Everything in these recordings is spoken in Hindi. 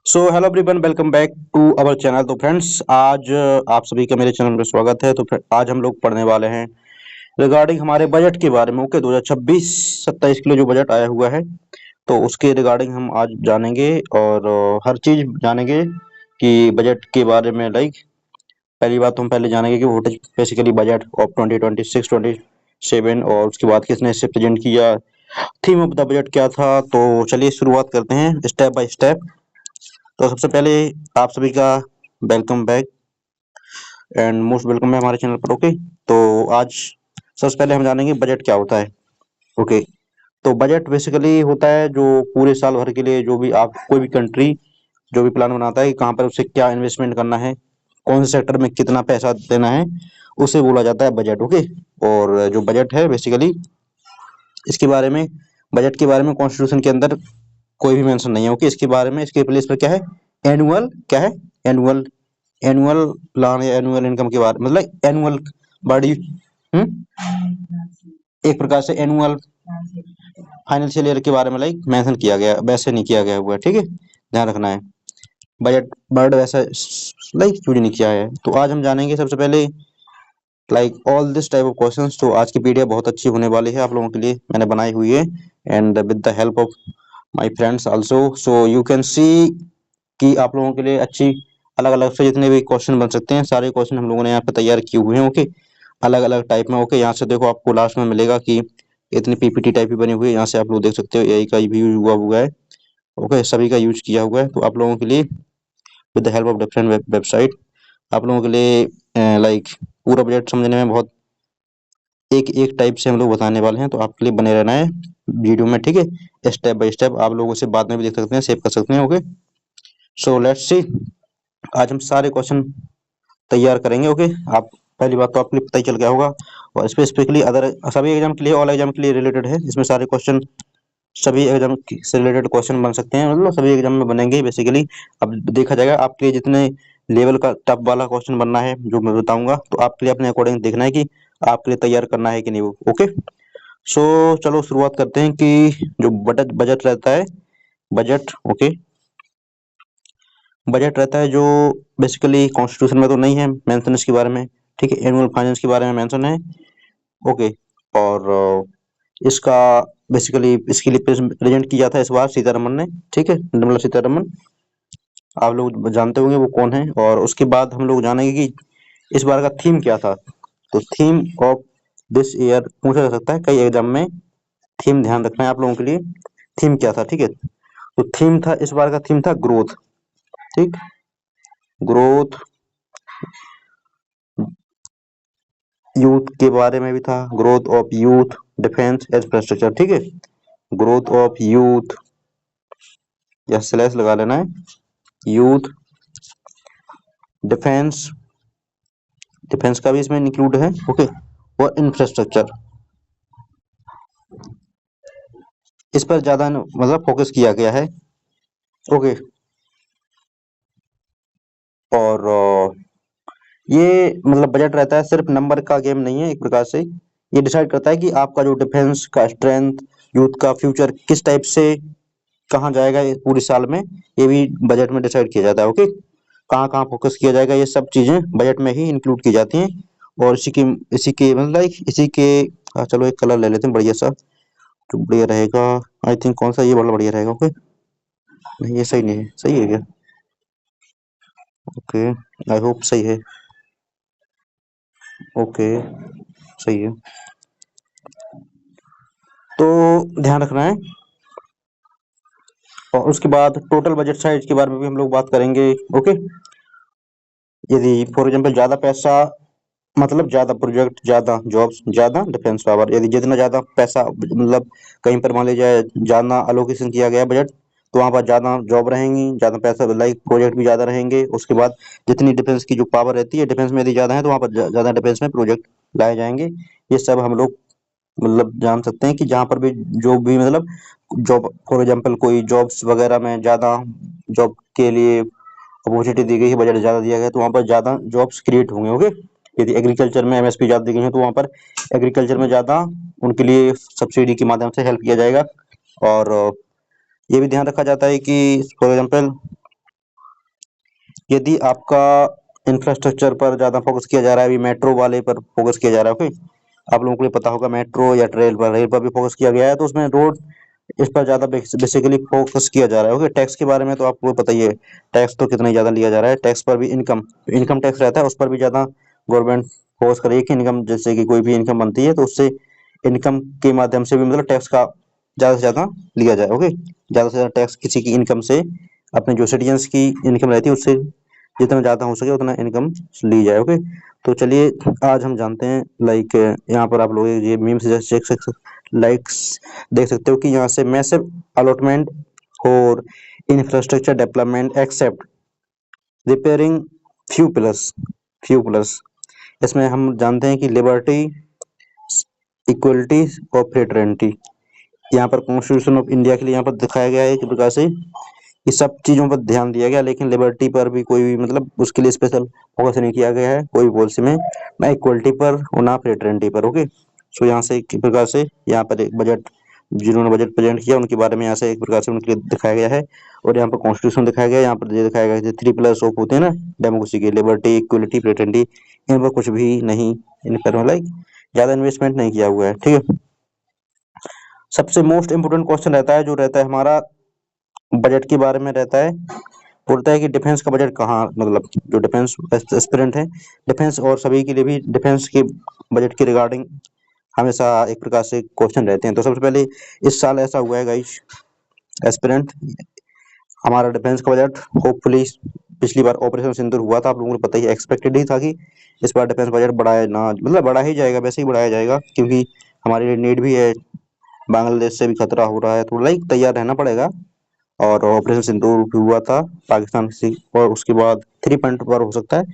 So hello everyone, welcome back to our channel. तो फ्रेंड्स, आज आप सभी का मेरे चैनल में स्वागत है। तो आज हम लोग पढ़ने वाले हैं रिगार्डिंग हमारे बजट के बारे में। ओके, 2026-27 के लिए जो बजट आया हुआ है, तो उसके रिगार्डिंग हम आज जानेंगे और हर चीज जानेंगे कि बजट के बारे में। पहली बात तो हम पहले जानेंगे कि what is basically budget of 2026-27, और उसके बाद किसने इसे प्रेजेंट किया, थीम ऑफ द बजट क्या था। तो चलिए शुरुआत करते हैं स्टेप बाय स्टेप। तो सबसे पहले आप सभी का welcome back and most welcome है हमारे चैनल पर। ओके, तो आज सबसे पहले हम जानेंगे बजट क्या होता है। ओके, तो बजट बेसिकली होता है जो पूरे साल भर के लिए, जो भी आप कोई भी कंट्री जो भी प्लान बनाता है कि कहाँ पर उसे क्या इन्वेस्टमेंट करना है, कौन से सेक्टर में कितना पैसा देना है, उसे बोला जाता है बजट। ओके, और जो बजट है बेसिकली इसके बारे में, बजट के बारे में कॉन्स्टिट्यूशन के अंदर कोई भी मेंशन नहीं है। ओके, इसके बारे में इसके प्लेस पर क्या है, एनुअल, क्या है, एनुअल, एनुअल प्लान या एनुअल इनकम के बारे, मतलब एनुअल बॉडी, एक प्रकार से एनुअल फाइनेंशियल ईयर के बारे में मेंशन किया गया, वैसे नहीं किया गया हुआ है। ठीक है, ध्यान रखना है। बजट वर्ड वैसा यूज नहीं किया है। तो आज हम जानेंगे सबसे पहले all this type of questions. तो आज की पीडीएफ बहुत अच्छी होने वाली है, आप लोगों के लिए मैंने बनाई हुई है, and with the help of my friends also, so you can see कि आप लोगों के लिए अच्छी अलग अलग से जितने भी क्वेश्चन बन सकते हैं, सारे क्वेश्चन हम लोगों ने यहाँ पे तैयार किए हुए हैं। ओके, अलग अलग टाइप में। ओके, यहाँ से देखो, आपको लास्ट में मिलेगा कि इतनी पीपीटी टाइप की बनी हुई है, यहाँ से आप लोग देख सकते हो एआई का भी यूज हुआ है। ओके, सभी का यूज किया हुआ है। तो आप लोगों के लिए with the help of different website, आप लोगों के लिए पूरा बजट समझने में बहुत एक एक टाइप से हम लोग बताने वाले हैं। तो आपके लिए बने रहना है वीडियो में। ठीक है, स्टेप बाय स्टेप आप लोग उसे बाद में भी देख सकते हैं, सेव कर सकते हैं। ओके, सो लेट्स सी, आज हम सारे क्वेश्चन तैयार करेंगे। ओके, आप पहली बात तो आपके लिए पता ही चल गया होगा, और स्पेसिफिकली अदर सभी एग्जाम के लिए, ऑल एग्जाम के लिए रिलेटेड है। इसमें सारे क्वेश्चन सभी एग्जाम से रिलेटेड क्वेश्चन बन सकते हैं, मतलब सभी एग्जाम में बनेंगे बेसिकली। अब देखा जाएगा आपके लिए जितने लेवल का टफ वाला क्वेश्चन बनना है जो मैं बताऊंगा, तो आपके लिए अपने अकॉर्डिंग देखना है कि आपके लिए तैयार करना है कि नहीं वो। ओके, सो चलो शुरुआत करते हैं कि जो बजट बजट रहता है, बजट। ओके, बजट रहता है जो बेसिकली कॉन्स्टिट्यूशन में तो नहीं है मेंशन इसके बारे में। ठीक है, एनुअल फाइनेंस के बारे में मेंशन है। ओके, और इसका बेसिकली इसके लिए प्रेजेंट किया था इस बार सीतारमन ने। ठीक है, निर्मला सीतारमन, आप लोग जानते होंगे वो कौन है। और उसके बाद हम लोग जानेंगे कि इस बार का थीम क्या था। तो थीम ऑफ दिस ईयर पूछा जा सकता है कई एग्जाम में। थीम ध्यान रखना है आप लोगों के लिए, थीम क्या था। ठीक है, तो थीम था, इस बार का थीम था ग्रोथ। ठीक, ग्रोथ, यूथ के बारे में भी था, growth of youth, defence infrastructure. ठीक है, ग्रोथ ऑफ यूथ, या स्लैश लगा लेना है, यूथ, डिफेंस, डिफेंस का भी इसमें इंक्लूड है। ओके, और इंफ्रास्ट्रक्चर, इस पर ज्यादा मतलब फोकस किया गया है। ओके, और ये मतलब बजट रहता है, सिर्फ नंबर का गेम नहीं है एक प्रकार से। ये डिसाइड करता है कि आपका जो डिफेंस का स्ट्रेंथ, यूथ का फ्यूचर किस टाइप से कहाँ जाएगा इस पूरे साल में, ये भी बजट में डिसाइड किया जाता है। ओके, कहाँ कहाँ फोकस किया जाएगा, ये सब चीजें बजट में ही इंक्लूड की जाती हैं। और इसी के मतलब इसी के चलो एक कलर ले लेते हैं बढ़िया सा, जो बढ़िया रहेगा। आई थिंक कौन सा, ये वाला बढ़िया रहेगा। ओके, नहीं ये सही नहीं है, सही है क्या? ओके, आई होप सही है। ओके, सही है। तो ध्यान रखना है। और उसके बाद टोटल बजट साइज के बारे में भी हम लोग बात करेंगे। ओके, यदि फॉर एग्जाम्पल ज्यादा पैसा, मतलब ज्यादा प्रोजेक्ट, ज्यादा जॉब्स, ज्यादा डिफेंस पावर, यदि जितना ज्यादा पैसा मतलब कहीं पर मान लीजिए ज्यादा अलोकेशन किया गया बजट, तो वहां पर ज्यादा जॉब रहेंगी, ज्यादा पैसा प्रोजेक्ट भी ज्यादा रहेंगे। उसके बाद जितनी डिफेंस की जो पावर रहती है, डिफेंस में यदि ज्यादा है तो वहां पर ज्यादा डिफेंस में प्रोजेक्ट लाए जाएंगे। ये सब हम लोग मतलब जान सकते हैं कि जहाँ पर भी जो भी मतलब जॉब, फॉर एग्जाम्पल कोई जॉब्स वगैरह में ज्यादा जॉब के लिए अपॉर्चुनिटी दी गई है, बजट ज्यादा दिया गया है, तो वहाँ पर ज्यादा जॉब्स क्रिएट होंगे। ओके, यदि एग्रीकल्चर में एमएसपी ज्यादा दी गई है, तो वहाँ पर एग्रीकल्चर में ज्यादा उनके लिए सब्सिडी के माध्यम से हेल्प किया जाएगा। और ये भी ध्यान रखा जाता है कि फॉर एग्जाम्पल यदि आपका इंफ्रास्ट्रक्चर पर ज़्यादा फोकस किया जा रहा है, अभी मेट्रो वाले पर फोकस किया जा रहा है, ओके, आप लोगों को ये पता होगा मेट्रो या रेल पर भी फोकस किया गया है, तो उसमें रोड इस पर ज़्यादा बेसिकली फोकस किया जा रहा है। ओके, टैक्स के बारे में तो आपको पता ही है, टैक्स तो कितना ही ज़्यादा लिया जा रहा है, टैक्स पर भी इनकम इनकम टैक्स रहता है, उस पर भी ज़्यादा गवर्नमेंट फोकस करेगी कि इनकम, जैसे कि कोई भी इनकम बनती है तो उससे इनकम के माध्यम से भी मतलब टैक्स का ज़्यादा से ज़्यादा लिया जाए। ओके, ज़्यादा से ज़्यादा टैक्स किसी की इनकम से, अपने जो सिटीजन्स की इनकम रहती है उससे जितना ज़्यादा हो सके उतना इनकम ली जाए। ओके, तो चलिए आज हम जानते हैं, लाइक यहाँ पर आप लोग ये मीम्स जैसे लाइक्स देख सकते हो कि यहाँ से मैसिव अलॉटमेंट और infrastructure development except repairing few plus इसमें हम जानते हैं कि लिबर्टी, इक्वलिटी और फ्रेटर्निटी, यहाँ पर कॉन्स्टिट्यूशन ऑफ इंडिया के लिए यहाँ पर दिखाया गया है एक प्रकार से, ये सब चीज़ों पर ध्यान दिया गया, लेकिन लिबर्टी पर भी कोई भी मतलब उसके लिए स्पेशल फोकस नहीं किया गया है कोई पॉलिसी में, ना इक्वलिटी पर और ना फ्रेटर्निटी पर। ओके, सो यहाँ से एक प्रकार से यहाँ पर एक बजट, जिन्होंने बजट प्रेजेंट किया उनके बारे में यहाँ से एक प्रकार से उनके लिए दिखाया गया है, और यहाँ पर कॉन्स्टिट्यूशन दिखाया गया है, यहाँ पर ये दिखाया गया है 3 प्लस ऑफ होते हैं ना डेमोक्रेसी के, लिबर्टी, इक्वलिटी, फ्रेटर्निटी, इन पर कुछ भी नहीं, इन पर लाइक ज़्यादा इन्वेस्टमेंट नहीं किया हुआ है। ठीक है, सबसे मोस्ट इम्पोर्टेंट क्वेश्चन रहता है जो रहता है हमारा बजट के बारे में रहता है, बोलता है कि डिफेंस का बजट कहाँ, मतलब जो डिफेंस एस्पिरेंट है, डिफेंस और सभी के लिए भी डिफेंस के बजट के रिगार्डिंग हमेशा एक प्रकार से क्वेश्चन रहते हैं। तो सबसे पहले इस साल ऐसा हुआ है गाइस, एस्पिरेंट, हमारा डिफेंस का बजट होपफुली, पिछली बार ऑपरेशन सिंदूर हुआ था, आप लोगों को पता ही, एक्सपेक्टेड ही था कि इस बार डिफेंस बजट बढ़ाया ना, मतलब बढ़ा ही जाएगा, वैसे ही बढ़ाया जाएगा, क्योंकि हमारे लिए नीड भी है, बांग्लादेश से भी खतरा हो रहा है, तो लाइक तैयार रहना पड़ेगा। और ऑपरेशन सिंदूर भी हुआ था पाकिस्तान से, और उसके बाद 3 पॉइंट पर हो सकता है,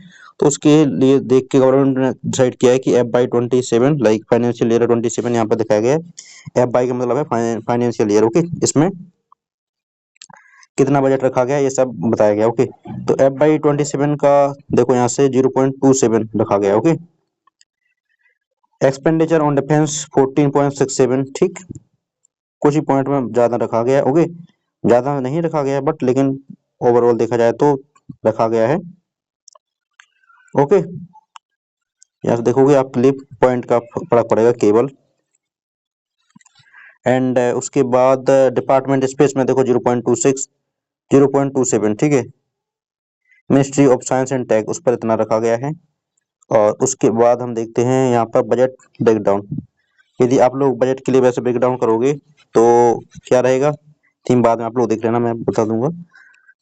तो उसके लिए देख के गवर्नमेंट ने डिसाइड किया है कि FY 27, लाइक फाइनेंशियल ईयर 27 यहाँ पर दिखाया गया है, FY का मतलब है फाइनेंशियल ईयर। ओके, इसमें कितना बजट रखा गया ये सब बताया गया। ओके, तो FY 27 का देखो यहाँ से 0.27 रखा गया। ओके, एक्सपेंडिचर ऑन डिफेंस 14.67, ठीक, कुछ ही पॉइंट में ज्यादा रखा गया है। ओके, ज्यादा नहीं रखा गया है बट लेकिन ओवरऑल देखा जाए तो रखा गया है। ओके, यहाँ से देखोगे आपके लिए पॉइंट का फर्क पड़ेगा केवल। एंड उसके बाद डिपार्टमेंट स्पेस में देखो 0.26, 0.27, ठीक है, ministry of science and tech उस पर इतना रखा गया है। और उसके बाद हम देखते हैं यहाँ पर बजट ब्रेकडाउन, यदि आप लोग बजट के लिए वैसे ब्रेकडाउन करोगे तो क्या रहेगा, थीम बाद में आप लोग देख लेना, मैं बता दूंगा।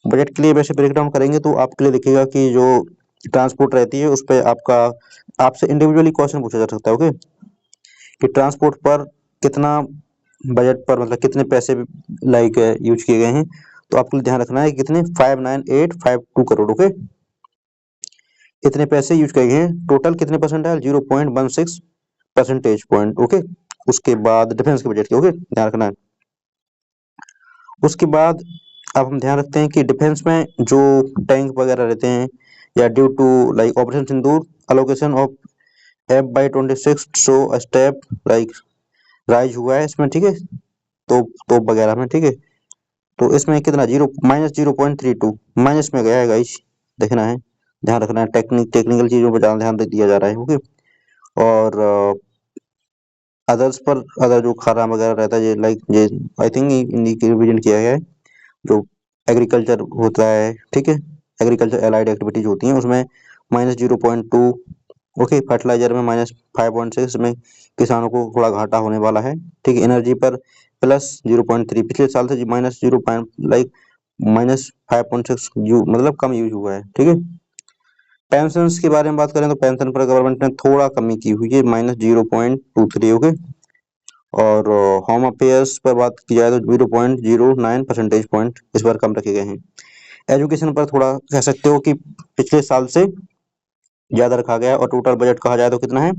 बजट के लिए वैसे ब्रेकडाउन करेंगे तो आपके लिए दिखेगा कि जो ट्रांसपोर्ट रहती है उस पर आपका, आपसे इंडिविजुअली क्वेश्चन पूछा जा सकता है। ओके, कि ट्रांसपोर्ट पर कितना बजट पर मतलब कितने पैसे लाइक यूज किए गए हैं, तो आपको ध्यान रखना है कितने, 59852 करोड़। ओके, इतने पैसे यूज किए गए हैं, टोटल कितने परसेंट है, 0.16 परसेंटेज पॉइंट। ओके, उसके बाद डिफेंस के बजट के, ओके, ध्यान रखना है। उसके बाद अब हम ध्यान रखते हैं कि डिफेंस में जो टैंक वगैरह रहते हैं, या due to like operation Sindoor allocation of FY 26 show step like rise हुआ है इसमें, ठीक है, तो वगैरह में, ठीक है, तो इसमें कितना, -0.32 माइनस में गया है गाइस, देखना है, ध्यान रखना है, टेक्निकल चीजों पर ज्यादा ध्यान दिया जा रहा है। ओके, और अदर्स पर, अदर जो खाना वगैरह रहता है ये लाइक ये आई थिंक इन्हीं की रिवीजन किया गया है, जो एग्रीकल्चर होता है, ठीक है, एग्रीकल्चर एलाइड एक्टिविटीज होती हैं उसमें -0.2। ओके, फर्टिलाइजर में -5.6 में किसानों को थोड़ा घाटा होने वाला है, ठीक है, एनर्जी पर +0.3, पिछले साल से -0 लाइक -5.6 मतलब कम यूज हुआ है। ठीक है, पेंशन के बारे में बात करें तो पेंशन पर गवर्नमेंट ने थोड़ा कमी की हुई है, -0.23। ओके, और होम अफेयर्स पर बात की जाए तो 0.09 परसेंटेज पॉइंट इस बार कम रखे गए हैं। एजुकेशन पर थोड़ा कह सकते हो कि पिछले साल से ज्यादा रखा गया है, और टोटल बजट कहा जाए तो कितना है,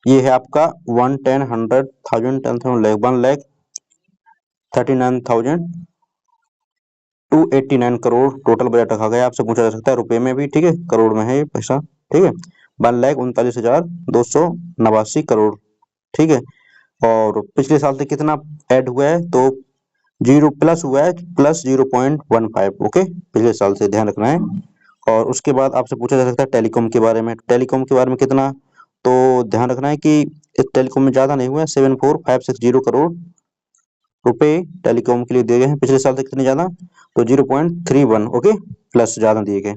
ये है आपका 1,39,289 टोटल बजट रखा गया है। आपसे पूछा जा सकता है रुपए में भी, ठीक है, करोड़ में है ये पैसा, ठीक है, 1,39,289 करोड़, ठीक है। और पिछले साल से कितना ऐड हुआ है, तो जीरो प्लस हुआ है, प्लस 0.15, ओके, पिछले साल से, ध्यान रखना है। और उसके बाद आपसे पूछा जा सकता है टेलीकॉम के बारे में, टेलीकॉम के बारे में कितना, तो ध्यान रखना है कि इस टेलीकॉम में ज्यादा नहीं हुआ है, 74,560 करोड़ रुपए टेलीकॉम के लिए दिए गए हैं, पिछले साल से कितने ज्यादा, तो 0.31, ओके, प्लस ज्यादा दिए गए।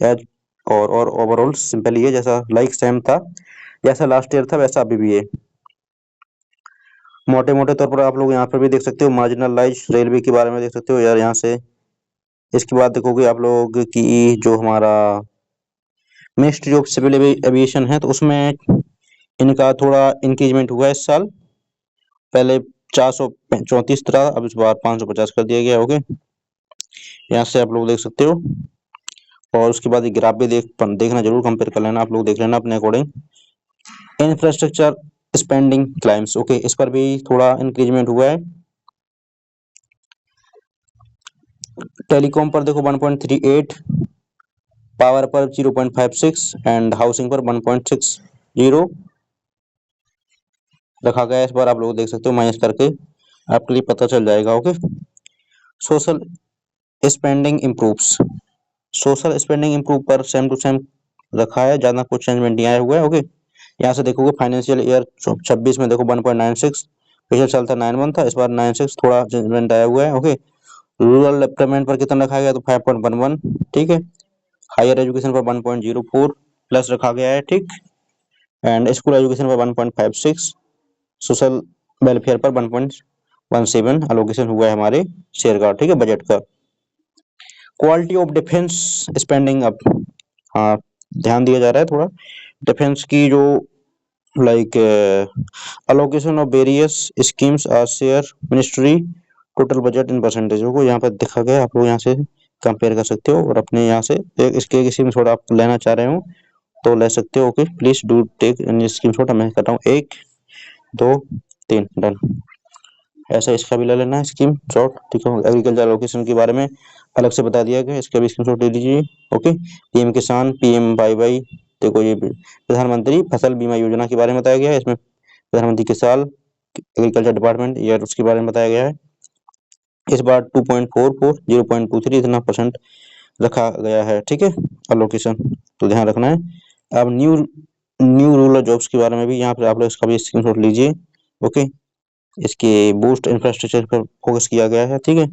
एज और ओवरऑल सिंपल ये जैसा लाइक सेम था, जैसा लास्ट ईयर था वैसा अभी भी है। मोटे मोटे तौर पर आप लोग यहाँ पर भी देख सकते हो, मार्जिनलाइज रेलवे के बारे में देख सकते हो यार यहाँ से। इसके बाद देखोगे आप लोग कि जो हमारा मिनिस्ट्री ऑफ सिविल एविएशन है, तो उसमें इनका थोड़ा इंक्रीजमेंट हुआ है इस साल। पहले 434 था, अब इस बार 550 कर दिया गया, ओके, यहाँ से आप लोग देख सकते हो। और उसके बाद ग्राफ भी देखना जरूर, कंपेयर कर लेना, आप लोग देख लेना अपने according. Infrastructure spending climbs, okay, इस पर भी थोड़ा इंक्रीजमेंट हुआ है। टेलीकॉम पर देखो 1.38, पावर पर 0.56 एंड हाउसिंग पर 1.60 रखा गया है। इस बार आप लोग देख सकते हो, माइनस करके आपके लिए पता चल जाएगा, okay. Social spending improves, social spending improve पर सेम टू सेम रखा है, ज्यादा कुछ चेंजमेंट नहीं आया हुआ है, ओके। यहाँ से देखोगे फाइनेंशियल ईयर 26 में देखो 1.96, पिछले साल था 91 था, इस बार 96, थोड़ा चेंजमेंट आया हुआ है, ओके। रूरल डेवलपमेंट पर कितना रखा गया, तो 5.11, ठीक है। हायर एजुकेशन पर 1.04 प्लस रखा गया है, ठीक। एंड स्कूल एजुकेशन पर 1.56, सोशल वेलफेयर पर 1.17 अलोकेशन हुआ है हमारे शेयर का, ठीक है, बजट का। Quality of defence spending up, हाँ, ध्यान दिया जा रहा है थोड़ा डिफेंस की, जो like allocation of various schemes are share ministry total budget in percentage को यहाँ पर दिखा गया, आप लोग यहाँ से कंपेयर कर सकते हो, और अपने यहाँ से इसके किसी में थोड़ा आप लेना चाह रहे हो तो ले सकते हो, okay, please do take in scheme shot. मैं कर रहा हूँ 1 2 3 डन, ऐसा इसका भी ले लेना है स्कीम शॉट, ठीक है। एग्रीकल्चर लोकेशन के बारे में अलग से बता दिया गया, इसका भी स्क्रीन शॉट ले लीजिए, ओके। पीएम किसान, पीएम वाई वाई, देखो ये प्रधानमंत्री फसल बीमा योजना के बारे में बताया गया है, इसमें प्रधानमंत्री किसान एग्रीकल्चर डिपार्टमेंट ईयर उसके बारे में बताया गया है। इस बार 2.44 0.23 इतना परसेंट रखा गया है, ठीक है, अलोकेशन, तो ध्यान रखना है। अब न्यू रूरल जॉब्स के बारे में भी यहाँ पर आप लोग इसका भी स्क्रीनशॉट लीजिए, ओके। इसके बूस्ट इंफ्रास्ट्रक्चर पर फोकस किया गया है, ठीक है।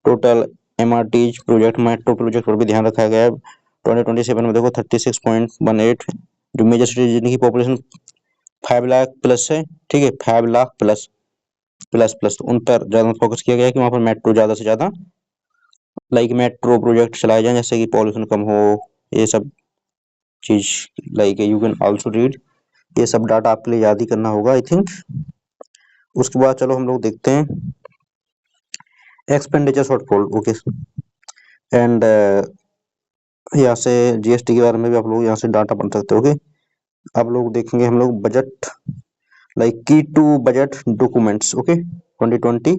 टोटल एमआरटीज प्रोजेक्ट, मेट्रो प्रोजेक्ट पर भी ध्यान रखा गया है। 2027 में देखो 36.18, जो मेजर सिटी जिनकी पॉपुलेशन 5 लाख प्लस है, ठीक है, 5 लाख प्लस प्लस प्लस, उन पर ज्यादा फोकस किया गया है कि वहाँ पर मेट्रो ज्यादा से ज्यादा लाइक मेट्रो प्रोजेक्ट चलाए जाएं, जैसे कि पॉल्यूशन कम हो, ये सब चीज, like you can also read, ये सब डाटा आपके लिए याद ही करना होगा आई थिंक। उसके बाद चलो हम लोग देखते हैं एक्सपेंडिचर शॉर्टफॉल, ओके। एंड यहाँ से जीएसटी के बारे में भी आप लोग यहाँ से डाटा पढ़ सकते हो, ओके। आप लोग देखेंगे हम लोग बजट, लाइक की two budget documents, okay, 2020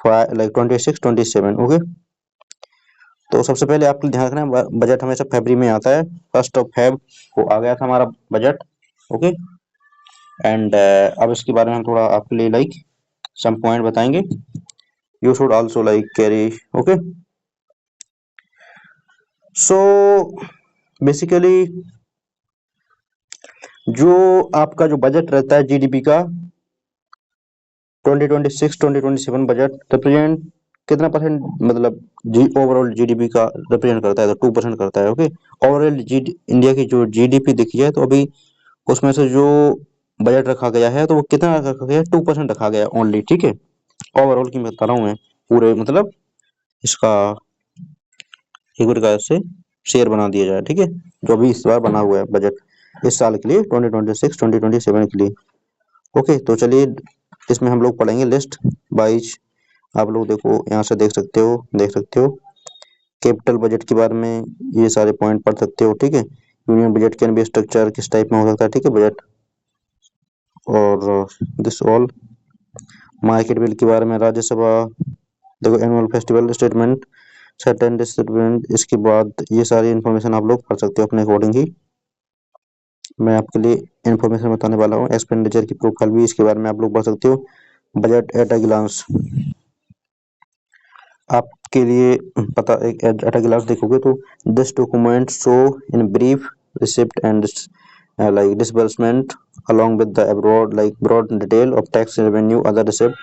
like 26 27, okay. तो सबसे पहले आपको ध्यान रखना है बजट हमेशा फरवरी में आता है, 1 फेब को आ गया था हमारा बजट, ओके। एंड अब इसके बारे में हम थोड़ा आपके लिए लाइक सम पॉइंट बताएंगे, you should also like carry, okay. So basically जो आपका जो बजट रहता है जीडीपी का, 2026-2027 बजट रिप्रेजेंट कितना परसेंट, मतलब जी ओवरऑल जीडीपी का रिप्रेजेंट करता है, तो 2% करता है, ओके। ओवरऑल जी इंडिया की जो जीडीपी देखी जाए तो अभी उसमें से जो बजट रखा गया है तो वो कितना रखा गया है, 2% रखा गया है ओनली, ठीक है। ओवरऑल की बता रहा हूँ मैं, पूरे मतलब इसका एक प्रकार से शेयर बना दिया जाए, ठीक है, जो भी इस बार बना हुआ है बजट इस साल के लिए 2026-2027 के लिए, ओके। तो चलिए इसमें हम लोग पढ़ेंगे लिस्ट वाइज, आप लोग देखो यहाँ से देख सकते हो कैपिटल बजट के बारे में, ये सारे पॉइंट पढ़ सकते हो, ठीक है। Union budget can be structure किस टाइप में हो सकता है, ठीक है, बजट, और दिस ऑल मार्केट बिल के बारे में, राज्यसभा देखो, annual festival statement, certain distribute, इसके बाद ये सारी इन्फॉर्मेशन आप लोग पढ़ सकते हो अपने अकॉर्डिंग ही। मैं आपके लिए इन्फॉर्मेशन बताने वाला हूँ, एक्सपेंडिचर की प्रोफाइल भी इसके बारे में आप लोग पढ़ सकते हो, बजट एट अ ग्लांस, आपके लिए पता एक एट अ ग्लास देखोगे तो this document show in brief receipt and like disbursement along with the broad detail of tax revenue other receipt.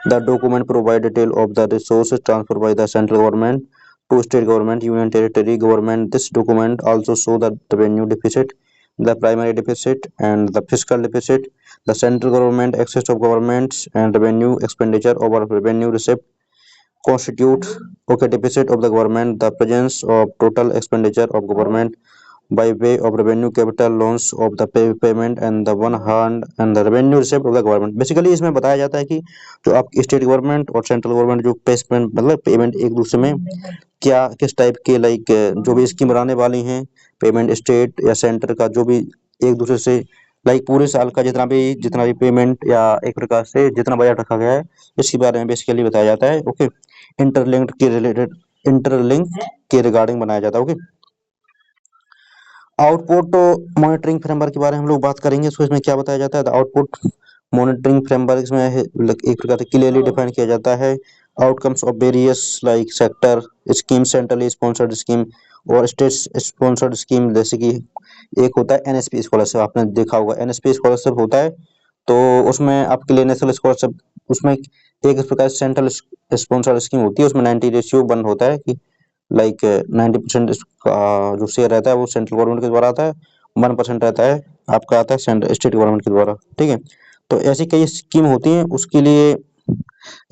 The document provide detail of the resources transferred by the central government to state government, union territory government. This document also show the revenue deficit, the primary deficit and the fiscal deficit, the central government excess of governments and revenue expenditure over revenue receipt constitute okay deficit of the government, the presence of total expenditure of government by way of revenue capital loans of the payment and the one hand and the revenue receipt of the government. Basically इसमें बताया जाता है कि जो आपकी स्टेट गवर्नमेंट और सेंट्रल गवर्नमेंट जो पेमेंट मतलब पेमेंट एक दूसरे में क्या किस टाइप के लाइक जो भी स्कीम बनाने वाली हैं पेमेंट स्टेट या सेंटर का जो भी एक दूसरे से लाइक पूरे साल का जितना भी पेमेंट या एक प्रकार से जितना बजट रखा गया है इसके बारे में बेसिकली बताया जाता है ओके इंटरलिंक के रिगार्डिंग बनाया जाता है ओके। आउटपुट मॉनिटरिंग फ्रेमवर्क के बारे में हम लोग बात करेंगे सो इसमें क्या बताया जाता है आउटपुट मॉनिटरिंग फ्रेमवर्क में एक प्रकार से क्लियरली डिफाइन किया जाता है outcomes of various like sector scheme centrally sponsored scheme और स्टेट स्पॉन्सर्ड स्कीम जैसे कि एक होता है एनएसपी स्कॉलरशिप आपने देखा होगा एनएसपी स्कॉलरशिप होता है तो उसमें आपके लिए नेशनल स्कॉलरशिप उसमें एक प्रकार से सेंट्रल स्पॉन्सर्ड स्कीम होती है उसमें 90:1 होता है कि लाइक 90% जो शेयर रहता है वो सेंट्रल गवर्नमेंट के द्वारा आता है 1% रहता है आपका आता है स्टेट गवर्नमेंट के द्वारा ठीक है। तो ऐसी कई स्कीम होती हैं उसके लिए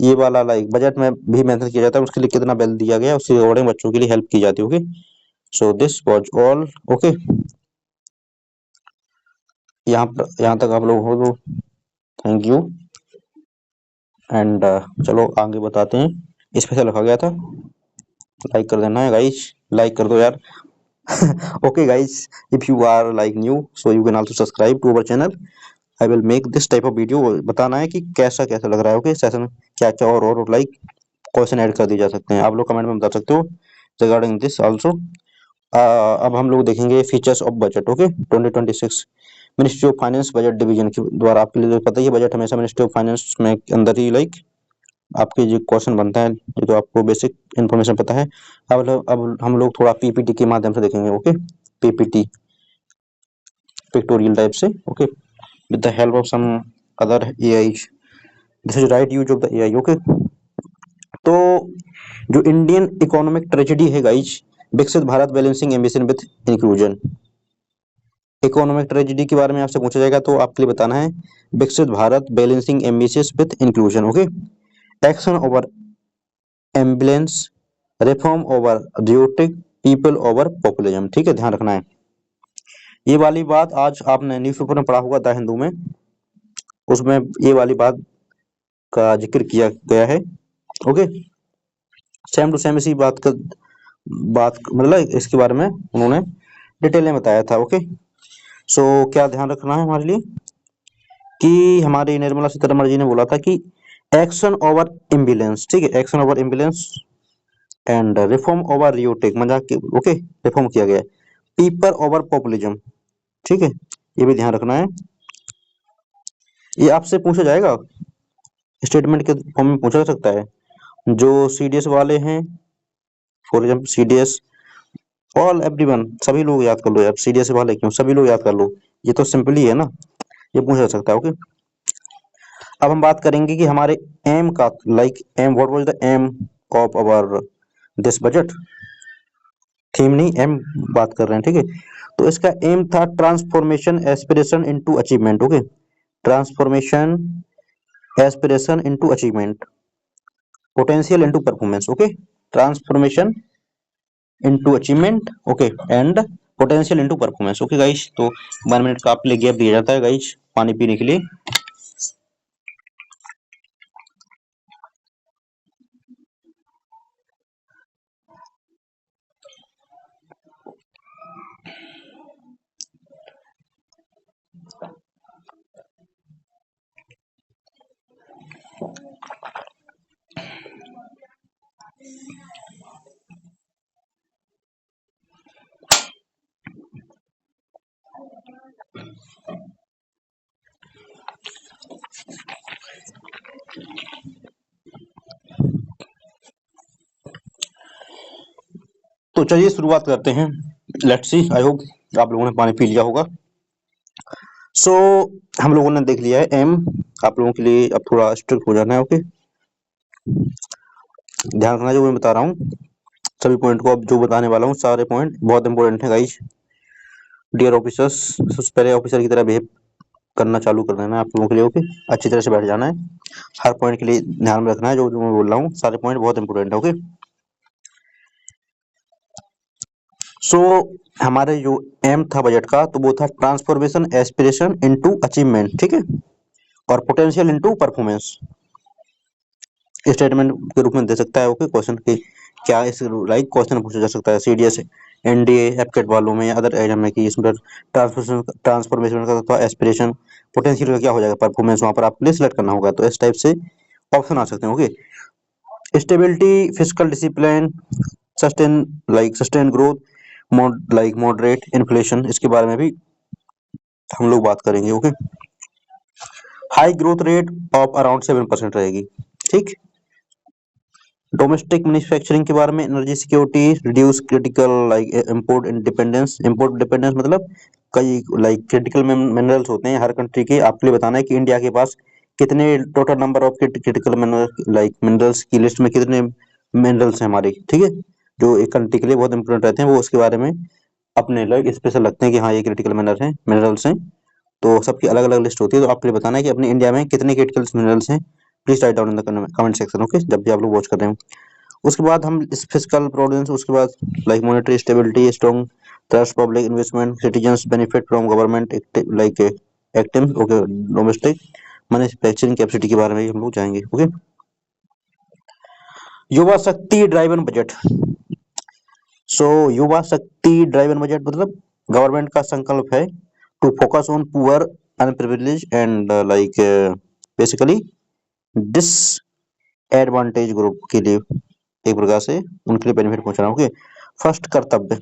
ये वाला लाइक बजट में भी मेंशन किया जाता है उसके लिए कितना बिल दिया गया उसके अकॉर्डिंग बच्चों के लिए हेल्प की जाती है okay. So this was all okay यहाँ तक आप लोग हो तो थैंक यू एंड चलो आगे बताते हैं इस पे से लिखा गया था लाइक कर देना है गाइस लाइक कर दो यार okay guys if you are like new so you can also subscribe to our channel I will make this type of video बताना है कि कैसा कैसा लग रहा है ओके सेशन क्या क्या और लाइक क्वेश्चन ऐड कर दिए जा सकते हैं आप लोग कमेंट में बता सकते हो रिगार्डिंग दिस आल्सो। अब हम लोग देखेंगे features of budget okay 2026 ministry of finance budget division के द्वारा आपके लिए पता ही है बजट हमेशा मिनिस्ट्री ऑफ फाइनेंस में अंदर ही लाइक आपके जो क्वेश्चन बनता है ये तो आपको बेसिक इन्फॉर्मेशन पता है। अब हम लोग थोड़ा पीपीटी के माध्यम से देखेंगे ओके पीपीटी पिक्टोरियल टाइप से okay with the help of some other AI this is right use of the AI okay. तो जो इंडियन इकोनॉमिक ट्रेजेडी है guys Viksit Bharat balancing ambition with inclusion economic tragedy के बारे में आपसे पूछा जाएगा तो आपके लिए बताना है विकसित Bharat balancing ambitions with inclusion okay action over ambulance reform over rhetoric people over populism ठीक है ध्यान रखना है ये वाली बात आज आपने न्यूज़पेपर में पढ़ा होगा द हिंदू में उसमें ये वाली बात का जिक्र किया गया है ओके सेम टू सेम इसी बात मतलब इसके बारे में उन्होंने डिटेल में बताया था ओके। सो क्या ध्यान रखना है हमारे लिए कि हमारी निर्मला सीतारमण जी ने बोला था कि एक्शन ओवर इम्बुलेंस ठीक है action over ambulance and reform over rhetoric मजाक ओके रिफॉर्म किया गया पीपल ओवर पॉपुलिज्म ठीक है ये भी ध्यान रखना है ये आपसे पूछा जाएगा स्टेटमेंट के फॉर्म में पूछा जा सकता है जो सीडीएस वाले हैं for example CDS all everyone सभी लोग याद कर लो यार सीडीएस वाले क्यों सभी लोग याद कर लो ये तो सिंपल ही है ना ये पूछा जा सकता है ओके। अब हम बात करेंगे कि हमारे एम का like aim what was the aim of our this budget theme नहीं एम बात कर रहे हैं ठीक है। तो इसका एम था transformation aspiration into achievement okay transformation aspiration into achievement potential into performance okay transformation into achievement okay and potential into performance okay guys. तो 1 मिनट का आपके लिए गैप दिया जाता है गाइस पानी पीने के लिए। तो चलिए शुरुआत करते हैं। लेट्स सी, आई होप आप लोगों ने पानी पी लिया होगा। सो हम लोगों ने देख लिया है एम। आप लोगों के लिए अब थोड़ा स्ट्रिक्ट हो जाना है। ओके, ध्यान रखना जो मैं बता रहा हूँ सभी पॉइंट को। अब जो बताने वाला हूँ सारे पॉइंट बहुत इंपॉर्टेंट है गाइज। डियर ऑफिसर्स, पहले ऑफिसर की तरह बिहेव करना चालू कर देना है आप लोगों के लिए। ओके, अच्छी तरह से बैठ जाना है। हर पॉइंट के लिए ध्यान में रखना है जो जो मैं बोल रहा हूँ। सारे पॉइंट बहुत इंपॉर्टेंट है। ओके, सो हमारे जो एम था बजट का, तो वो था ट्रांसफॉर्मेशन एस्पिरेशन इनटू अचीवमेंट। ठीक है, और पोटेंशियल इनटू परफॉर्मेंस स्टेटमेंट के रूप में दे सकता है। ओके, क्वेश्चन की क्या इस लाइक क्वेश्चन पूछा जा सकता है सीडीएस एनडीए एफकेट वालों में या अदर एग्जाम में कि इसमें ट्रांसफॉर्मेशन का तो एस्पिरेशन पोटेंशियल का क्या हो जाएगा परफॉर्मेंस, वहां पर आपको लिए सिलेक्ट करना होगा। तो इस टाइप से ऑप्शन आ सकते हैं। Okay, stability, physical discipline, sustain growth, moderate inflation, इसके बारे में भी हम लोग बात करेंगे। Okay, high growth rate of around 7% रहेगी। ठीक, डोमेस्टिक मैन्युफैक्चरिंग के बारे में, energy security, reduce critical like import dependence मतलब कई लाइक क्रिटिकल मिनरल्स होते हैं हर कंट्री के। आपके लिए बताना है कि इंडिया के पास कितने total number of critical minerals की लिस्ट में कितने मिनरल्स हैं हमारे। ठीक है, जो एक कंट्री के लिए बहुत इंपॉर्टेंट रहते हैं, वो उसके बारे में अपने लोग स्पेशल लगते हैं कि हाँ ये क्रिटिकल मिनरल्स हैं। तो सबकी अलग अलग लिस्ट होती है। तो आपके लिए बताना है कि अपने इंडिया में कितने क्रिटिकल मिनरल्स हैं। Please write down in the comment section. Okay, जब भी आप लोग वॉच कर रहे हो। उसके बाद हम फिजिकल प्रोविडेंस, उसके बाद like monetary stability, strong trust, public investment, citizens benefit from government like active. Okay, domestic manufacturing capacity के बारे में हम लोग जाएंगे। ओके, युवा शक्ति ड्राइवन बजट। सो युवा शक्ति ड्राइवन बजट मतलब गवर्नमेंट का संकल्प है to focus on poor, unprivileged and like basically disadvantage group के लिए एक प्रकार से उनके लिए बेनिफिट पहुंच रहा है। ओके, फर्स्ट कर्तव्य,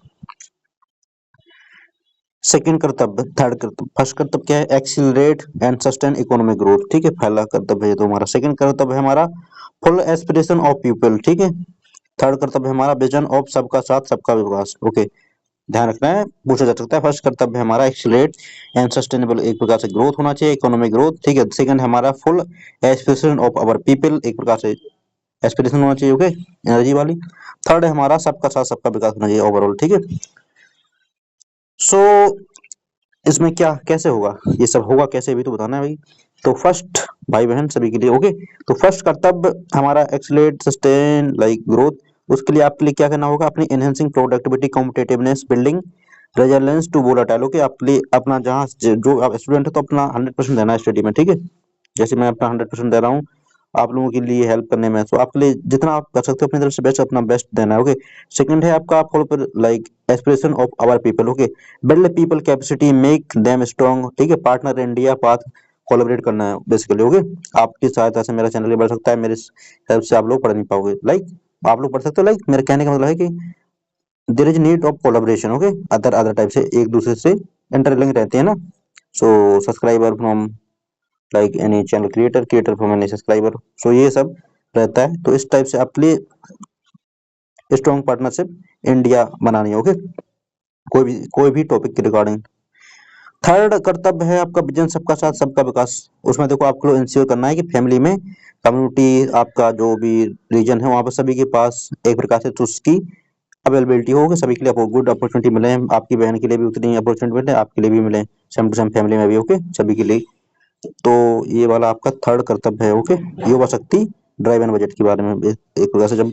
सेकंड कर्तव्य, थर्ड कर्तव्य। फर्स्ट कर्तव्य क्या है? Accelerate and sustain economic growth. ठीक है, पहला कर्तव्य है तो हमारा। सेकंड कर्तव्य है हमारा फुल एस्पिरेशन ऑफ पीपल। ठीक है, थर्ड कर्तव्य है हमारा विजन ऑफ सबका साथ सबका विकास। ओके, ध्यान रखना है, पूछा जा सकता है। फर्स्ट कर्तव्य है हमारा एक्सीलरेट एंड सस्टेनेबल, एक प्रकार से ग्रोथ होना चाहिए, इकोनॉमिक ग्रोथ। ठीक है, सेकंड हमारा full aspiration of our people, एक प्रकार से एस्पिरेशन होना चाहिए। ओके, एनर्जी वाली। थर्ड है हमारा सबका साथ सबका विकास होना चाहिए ओवरऑल। ठीक है, सो इसमें क्या कैसे होगा, ये सब होगा कैसे भी तो बताना है भाई। तो फर्स्ट भाई बहन सभी के लिए। ओके, तो फर्स्ट कर्तव्य हमारा एक्सीलरेट सस्टेन लाइक ग्रोथ। उसके लिए आपके लिए क्या करना होगा? अपनी enhancing productivity, competitiveness, building resilience to volatile. Okay, आपके लिए अपना जहाँ जो आप स्टूडेंट है तो अपना 100% देना है स्टडी में। ठीक है, जैसे मैं अपना 100% दे रहा हूँ आप लोगों के लिए हेल्प करने में, तो आपके लिए जितना आप कर सकते हो अपनी तरफ से बेस्ट, अपना बेस्ट देना है। ओके, सेकंड है आपका for like aspiration of our people. Okay, build people capacity, make them strong. ठीक है, पार्टनर इंडिया पाथ, कोलैबोरेट करना है बेसिकली। ओके, आपकी सहायता से मेरा चैनल बढ़ सकता है, मेरे हेल्प से आप लोग पढ़ नहीं पाओगे। लाइक आप लोग पढ़ सकते हो। लाइक मेरे कहने का मतलब है कि there is need of collaboration. Okay, other other type से एक दूसरे से इंटरलिंक रहते हैं ना। So subscriber from like any channel creator, creator from any subscriber, so ये सब रहता है। तो इस टाइप से आप लिए स्ट्रॉन्ग पार्टनरशिप इंडिया बनानी है। ओके, कोई भी टॉपिक के रिगार्डिंग। थर्ड कर्तव्य है आपका विजन सबका साथ सबका विकास। उसमें देखो आपको इंश्योर करना है कि फैमिली में, कम्युनिटी, आपका जो भी रीजन है वहां पर सभी के पास एक प्रकार से उसकी अवेलेबिलिटी हो कि सभी के लिए आपको गुड अपॉर्चुनिटी मिले। आपकी बहन के लिए भी उतनी अपॉर्चुनिटी मिले, आपके लिए भी मिले, सेम टू सेम फैमिली में भी। ओके, सभी के लिए। तो ये वाला आपका थर्ड कर्तव्य है। ओके, युवा शक्ति ड्राइव एंड बजट के बारे में एक प्रकार से जब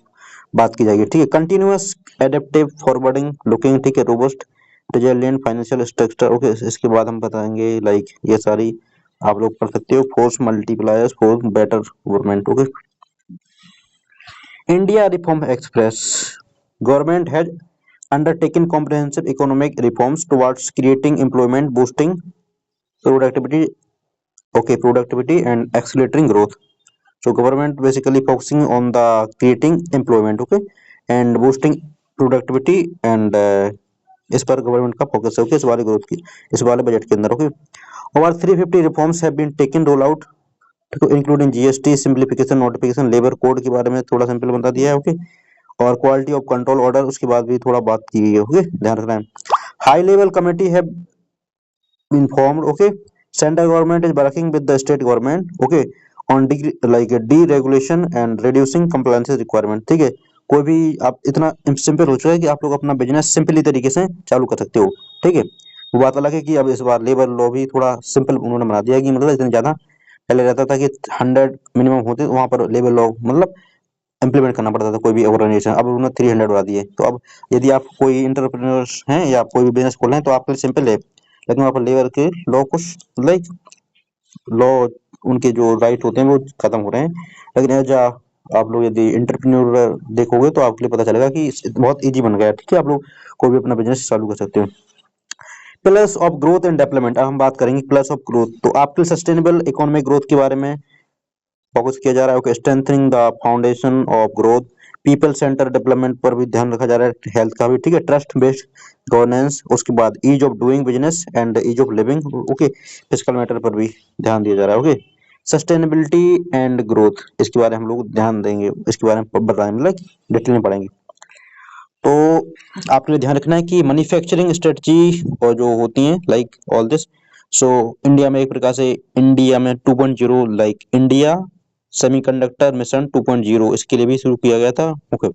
बात की जाएगी। ठीक है, कंटिन्यूअस एडेप्टिव फॉरवर्डिंग लुकिंग। ठीक है, robust resilient financial structure. Okay, इसके बाद हम बताएंगे लाइक ये सारी आप लोग पढ़ सकते हो। Force multipliers for better government. Okay, India reform express, government has undertaken comprehensive economic reforms towards creating employment, boosting productivity, okay, productivity and accelerating growth. So government basically focusing on the creating employment, okay, and boosting productivity and इस पर गवर्नमेंट का फोकस है। ओके, इस वाले ग्रोथ की, इस वाले बजट के अंदर। Okay, over 350 reforms have been taken roll out, including GST simplification, notification, labour code के बारे में थोड़ा सिंपल बता दिया है। ओके, और क्वालिटी ऑफ कंट्रोल ऑर्डर उसके बाद भी थोड़ा बात की गई है। ओके, ध्यान रखना है। हाई लेवल कमेटी है informed, okay, central government is working with the state government, okay, on deregulation and reducing compliance requirement, ठीक है। कोई भी आप इतना सिंपल हो चुका है कि आप लोग अपना बिजनेस सिंपली तरीके से चालू कर सकते हो, ठीक है। वो बात अलग है कि अब इस बार लेबर लॉ भी थोड़ा सिंपल उन्होंने बना दिया कि मतलब इतने ज्यादा पहले रहता था कि 100 मिनिमम होते, वहां पर लेबर लॉ मतलब इम्प्लीमेंट करना पड़ता था कोई भी ऑर्गेनाइजेशन, अब उन्होंने 300 बढ़ा दिए। तो अब यदि आप कोई इंटरप्रेन्योर्स हैं या आप कोई भी बिजनेस खोल रहे हैं तो आपके लिए सिंपल है, लेकिन वहाँ पर लेबर के लॉ कुछ लाइक लॉ उनके जो राइट होते हैं वो खत्म हो रहे हैं। लेकिन एज आप लोग यदि इंटरप्रेन्योर देखोगे तो आपके लिए पता चलेगा कि बहुत इजी बन गया है, ठीक है। आप लोग कोई भी अपना बिजनेस चालू कर सकते हो। Plus of growth and development, अब हम बात करेंगे प्लस ऑफ ग्रोथ। तो आपके सस्टेनेबल इकोनॉमिक ग्रोथ के बारे में फोकस किया जा रहा है। Okay, strengthening the foundation of growth, people centre development पर भी ध्यान रखा जा रहा है, हेल्थ का भी, ठीक है। ट्रस्ट बेस्ड गवर्नेंस, उसके बाद ease of doing business and ease of living, okay. Physical matter पर भी ध्यान दिया जा रहा है। ओके, सस्टेनेबिलिटी एंड ग्रोथ, इसके बारे में हम लोग ध्यान देंगे, इसके बारे में बताएंगे, मतलब डिटेल में पढ़ेंगे। तो आपके लिए ध्यान रखना है कि मैन्युफैक्चरिंग स्ट्रेटजी और जो होती हैं like all this, so India में एक प्रकार से इंडिया में 2.0 लाइक इंडिया सेमीकंडक्टर मिशन 2.0 इसके लिए भी शुरू किया गया था। Okay,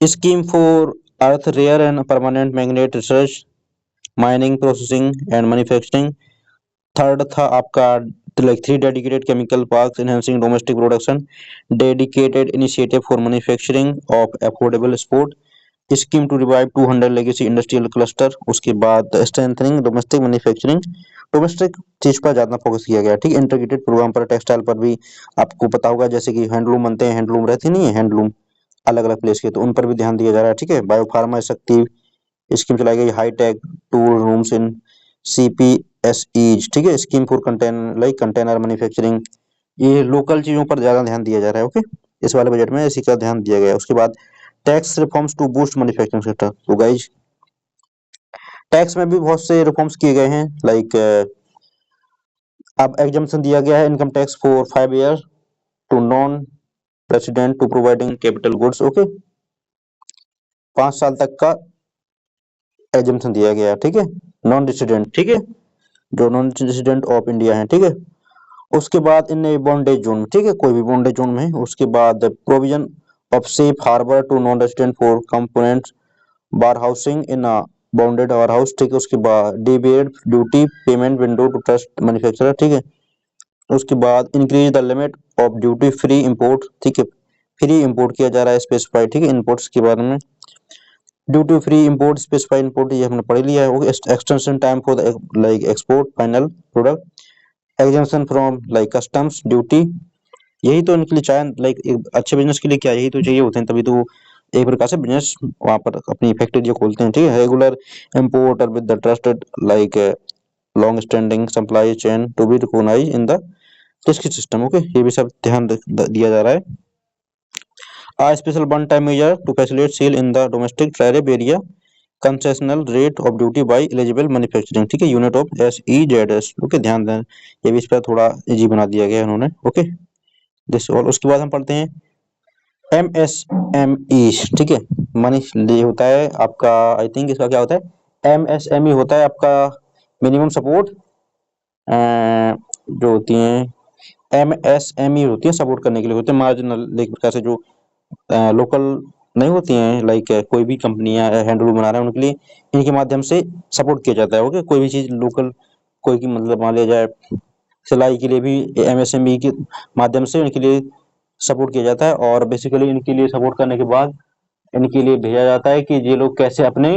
scheme for earth rare and permanent magnet research, mining processing and manufacturing. Third था आपका like 3 dedicated chemical parks enhancing domestic production, dedicated initiative for manufacturing of affordable sport, scheme to revive 200 legacy industrial cluster. उसके बाद स्ट्रेंथनिंग डोमेस्टिक मैन्युफैक्चरिंग, डोमेस्टिक चीज पर ज्यादा फोकस किया गया, ठीक है। इंटीग्रेटेड प्रोग्राम पर टेक्सटाइल पर भी आपको पता होगा, जैसे कि हैंडलूम बनते हैं, हैंडलूम रहते नहीं है हैंडलूम अलग अलग प्लेस के, तो उन पर भी ध्यान दिया जा रहा है, ठीक है। बायो फार्मा शक्ति स्कीम चलाई गई, hi tech tool rooms in CPSEs, ठीक है। स्कीम फॉर कंटेनर मैन्युफैक्चरिंग, ये लोकल चीजों पर ज्यादा ध्यान दिया जा रहा है। ओके, इस वाले बजट में इसी का ध्यान दिया गया है। उसके बाद tax reforms to boost manufacturing sector. तो गाइज टैक्स में भी बहुत से रिफॉर्म्स किए गए हैं, लाइक अब एग्जम्पशन दिया गया है income tax for 5 year to non resident to providing capital goods. Okay, 5 साल तक का एग्जम्पशन दिया गया है, ठीक है। नॉन रेसिडेंट, ठीक है, जो नॉन रेसिडेंट ऑफ इंडिया है, ठीक है। उसके बाद इन बॉन्डेज जोन, ठीक है, कोई भी बॉन्डेज जोन में। उसके बाद provision of safe harbour to non resident for components warehousing in bonded warehouse, ठीक है। उसके बाद debate duty payment window to trust manufacturer, ठीक है। उसके बाद increase the limit of duty free import, ठीक है, फ्री इंपोर्ट किया जा रहा है स्पेसिफाइड, ठीक है। इंपोर्ट्स के बारे में duty free import specified import ये हमने पढ़ लिया है। Extension time for the like export final product, exemption from like customs duty, यही तो इनके लिए चाहे लाइक एक अच्छे बिजनेस के लिए क्या यही तो चाहिए होते हैं, तभी तो एक प्रकार से बिजनेस वहां पर अपनी फैक्ट्री जो खोलते हैं, ठीक है। Regular importer with the trusted like long standing supply chain to be recognised in the risk system. Okay, ये भी सब ध्यान दिया जा रहा है। A special one-time measure to facilitate sale in the domestic tariff area, concessional rate of duty by eligible manufacturing, ठीक है, यूनिट ऑफ SEZS। ओके, ध्यान दें, ये भी इस पर थोड़ा इजी बना दिया गया है उन्होंने। ओके, दिस और उसके बाद हम पढ़ते हैं MSME, ठीक है। मनी ये होता है आपका, आई थिंक इसका क्या होता है, MSME होता है आपका मिनिमम सपोर्ट, जो होती हैं MSME होती है सपोर्ट करने के लिए, होते हैं मार्जिनल एक प्रकार से जो लोकल नहीं होती हैं, लाइक कोई भी कंपनियां हैंडलूम बना रहे हैं उनके लिए इनके माध्यम से सपोर्ट किया जाता है। ओके, कोई भी चीज लोकल कोई की मतलब मान लिया जाए सिलाई के लिए भी MSME के माध्यम से इनके लिए सपोर्ट किया जाता है, और बेसिकली इनके लिए सपोर्ट करने के बाद इनके लिए भेजा जाता है कि ये लोग कैसे अपने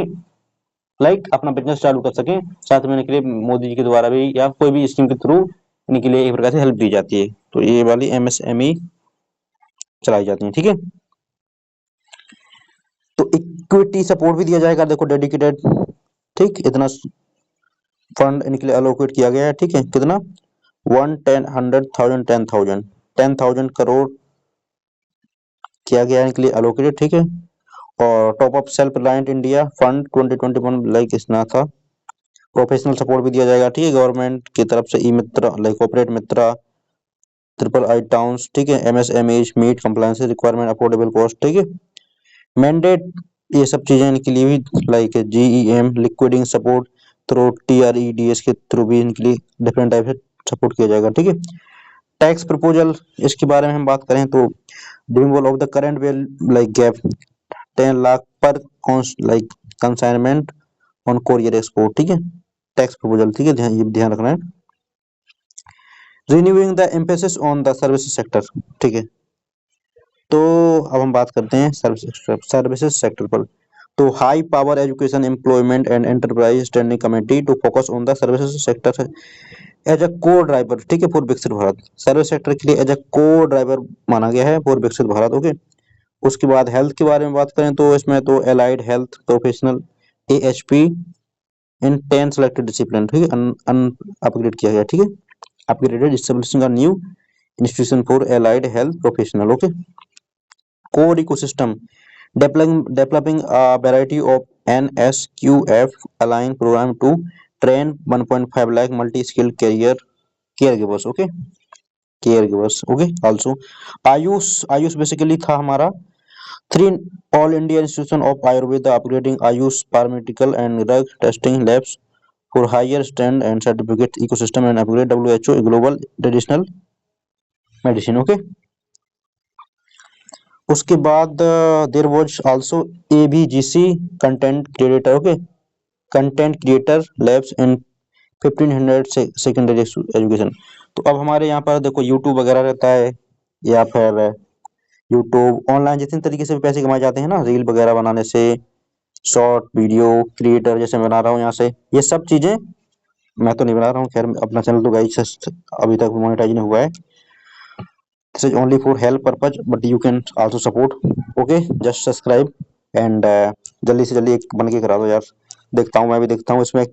अपना बिजनेस चालू कर सकें। साथ में इनके लिए मोदी जी के द्वारा भी या कोई भी स्कीम के थ्रू इनके लिए एक प्रकार से हेल्प दी जाती है। तो ये वाली MSME चलाई जाती है, ठीक है। तो इक्विटी सपोर्ट भी दिया जाएगा, देखो डेडिकेटेड, ठीक, इतना फंड इनके लिए अलोकेट किया गया है, ठीक है। कितना 110 100 1000 10,000 10,000 करोड़ किया गया है इनके लिए अलोकेटेड, ठीक है। और top up self reliant India fund 2021 like इसना था। प्रोफेशनल सपोर्ट भी दिया जाएगा, ठीक है, गवर्नमेंट की तरफ से E Mitra like corporate Mitra III towns, ठीक है, MSMEs, meet compliance requirement, affordable cost, ठीक है, मैंडेट, ये सब चीजें इनके लिए भी like GEM liquidity support through TREDS के थ्रू भी इनके लिए डिफरेंट टाइप से सपोर्ट किया जाएगा, ठीक है। टैक्स प्रपोजल, इसके बारे में हम बात करें तो removal of the current well like gap 10 lakh पर like consignment on courier export, ठीक है, टैक्स प्रपोजल, ठीक है, ये ध्यान रखना है। Renewing the emphasis on the services sector, ठीक है। तो अब हम बात करते हैं सर्विसेज सेक्टर पर। तो high power education employment and enterprise standing committee to focus on the services sector as a co driver, ठीक है, फॉर विकसित भारत। सर्विस सेक्टर के लिए एज अ को ड्राइवर माना गया है फॉर विकसित भारत, ओके। उसके बाद हेल्थ के बारे में बात करें तो इसमें तो एलाइड हेल्थ प्रोफेशनल AHP इन 10 सेलेक्टेड डिसिप्लिन, ठीक है, अपग्रेड किया गया, ठीक है, upgraded establishing a new institution for allied health professional, okay. Core ecosystem developing a variety of NSQF aligned program to train 1.5 lakh multi-skilled caregivers, okay, caregivers, okay। Also AYUSH basically था हमारा 3 all India institution of Ayurveda upgrading AYUSH pharmaceutical and drug testing labs for higher stand and certificate ecosystem and upgrade WHO global traditional medicine, okay. उसके बाद there was also ABGC content creator, okay, content creator labs in 1500 secondary education. तो अब हमारे यहाँ पर देखो यूट्यूब वगैरह रहता है, या फिर यूट्यूब ऑनलाइन जितने तरीके से भी पैसे कमाए जाते हैं ना, रील वगैरह बनाने से, शॉर्ट वीडियो क्रिएटर जैसे मैं बना रहा हूँ यहाँ से, ये सब चीजें मैं तो नहीं बना रहा हूँ, खैर अपना चैनल तो गाइस अभी तक मोनेटाइज नहीं हुआ है। This is only for help purpose, but you can also support. Okay, just subscribe and जल्दी से जल्दी एक बन के करा दो यार। देखता हूँ, मैं भी देखता हूँ इसमें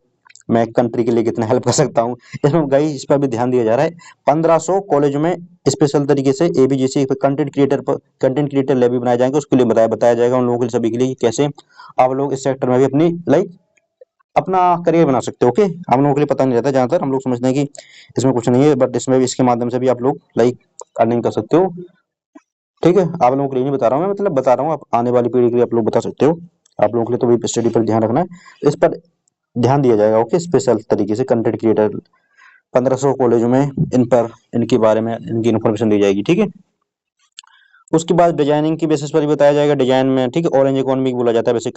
मैं कंट्री के लिए कितना हेल्प कर सकता हूँ। इसमें गाइस इस पर भी ध्यान दिया जा रहा है। 1500 कॉलेजों में स्पेशल तरीके से ABGC कंटेंट क्रिएटर लैब भी बनाए जाएंगे, उसके लिए बताया जाएगा उन लोगों के लिए, सभी के लिए, कैसे आप लोग इस सेक्टर में भी अपनी लाइक अपना करियर बना सकते हो, ओके। हम लोगों के लिए पता नहीं रहता, ज्यादातर हम लोग समझते हैं कि इसमें कुछ नहीं है, बट इसमें भी इसके माध्यम से भी आप लोग लाइक अर्निंग कर सकते हो, ठीक है। आप लोगों के लिए नहीं बता रहा हूँ मैं, मतलब बता रहा हूँ आप आने वाली पीढ़ी के लिए आप लोग बता सकते हो। आप लोगों के लिए तो भी स्टडी पर ध्यान रखना है, तो इस पर ध्यान दिया जाएगा, ओके, स्पेशल तरीके से कंटेंट क्रिएटर 1500 कॉलेजों में इन पर इनके बारे में इनकी इन्फॉर्मेशन दी जाएगी, ठीक है। उसके बाद डिजाइनिंग की बेसिस पर ही बताया जाएगा, डिजाइन में, ठीक है। ऑरेंज इकोनॉमी बोला जाता है वैसे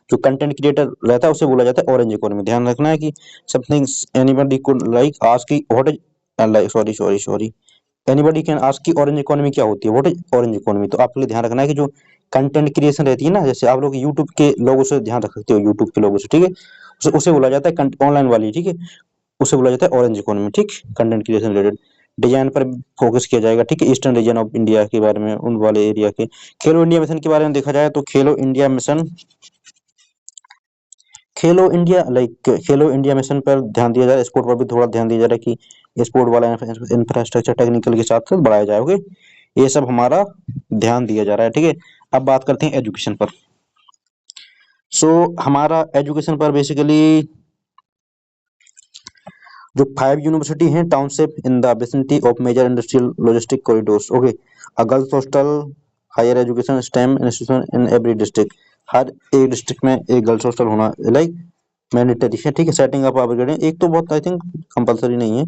जो कंटेंट क्रिएटर रहता है उसे बोला जाता है ऑरेंज इकोनॉमी। ध्यान रखना है कि something anybody could like ask की what is like sorry anybody can ask की ऑरेंज इकोनॉमी क्या होती है, व्हाट इज ऑरेंज इकोनॉमी। तो आपके लिए ध्यान रखना है कि जो कंटेंट क्रिएशन रहती है ना, जैसे आप लोग यूट्यूब के लोगों से ध्यान रख सकते हो, यूट्यूब के लोगों से, ठीक है, उसे बोला जाता है ऑनलाइन वाली, ठीक है, उसे बोला जाता है ऑरेंज इकोनॉमी, ठीक, कंटेंट क्रिएशन रिलेटेड। डिजाइन पर फोकस किया जाएगा, ठीक है, ईस्टर्न रीजन ऑफ इंडिया के बारे में, उन वाले एरिया के। खेलो इंडिया मिशन के बारे में देखा जाए तो खेलो इंडिया मिशन पर ध्यान दिया जा रहा है, स्पोर्ट पर भी थोड़ा ध्यान दिया जा रहा है कि स्पोर्ट वाला इंफ्रास्ट्रक्चर टेक्निकल के साथ साथ बढ़ाया जाए, ओके। ये सब हमारा ध्यान दिया जा रहा है, ठीक है। अब बात करते हैं एजुकेशन पर। सो हमारा एजुकेशन पर बेसिकली जो 5 यूनिवर्सिटी हैं township in the vicinity of major industrial logistic corridors, okay. A girls hostel higher education STEM institution in every district, हर एक डिस्ट्रिक्ट में एक गर्ल्स हॉस्टल होना लाइक मैंडेटरी है, ठीक है। सेटिंग अप अपग्रेडिंग, एक तो बहुत आई थिंक कंपलसरी नहीं है,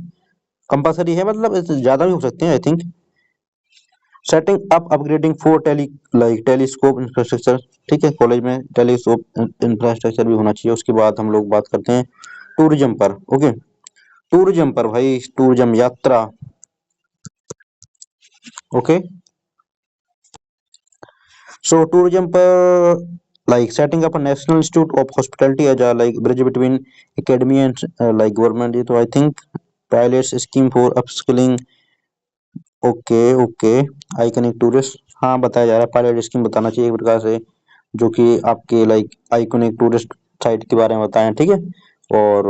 कंपलसरी है मतलब ज्यादा भी हो सकते हैं I think. Setting up upgrading for telescope infrastructure, ठीक है, कॉलेज में टेलीस्कोप इंफ्रास्ट्रक्चर भी होना चाहिए। उसके बाद हम लोग बात करते हैं टूरिज्म पर, ओके। टूरिज्म पर भाई, टूरिज्म यात्रा, ओके। सो टूरिज्म पर like setting up a national institute of hospitality as a like bridge between academy and like government, ये तो I think pilots scheme for upskilling, okay okay. Iconic tourist, हाँ बताया जा रहा है, पायलट स्कीम बताना चाहिए एक प्रकार से, जो कि आपके लाइक आइकनिक टूरिस्ट साइट के बारे में बताएं, ठीक है। और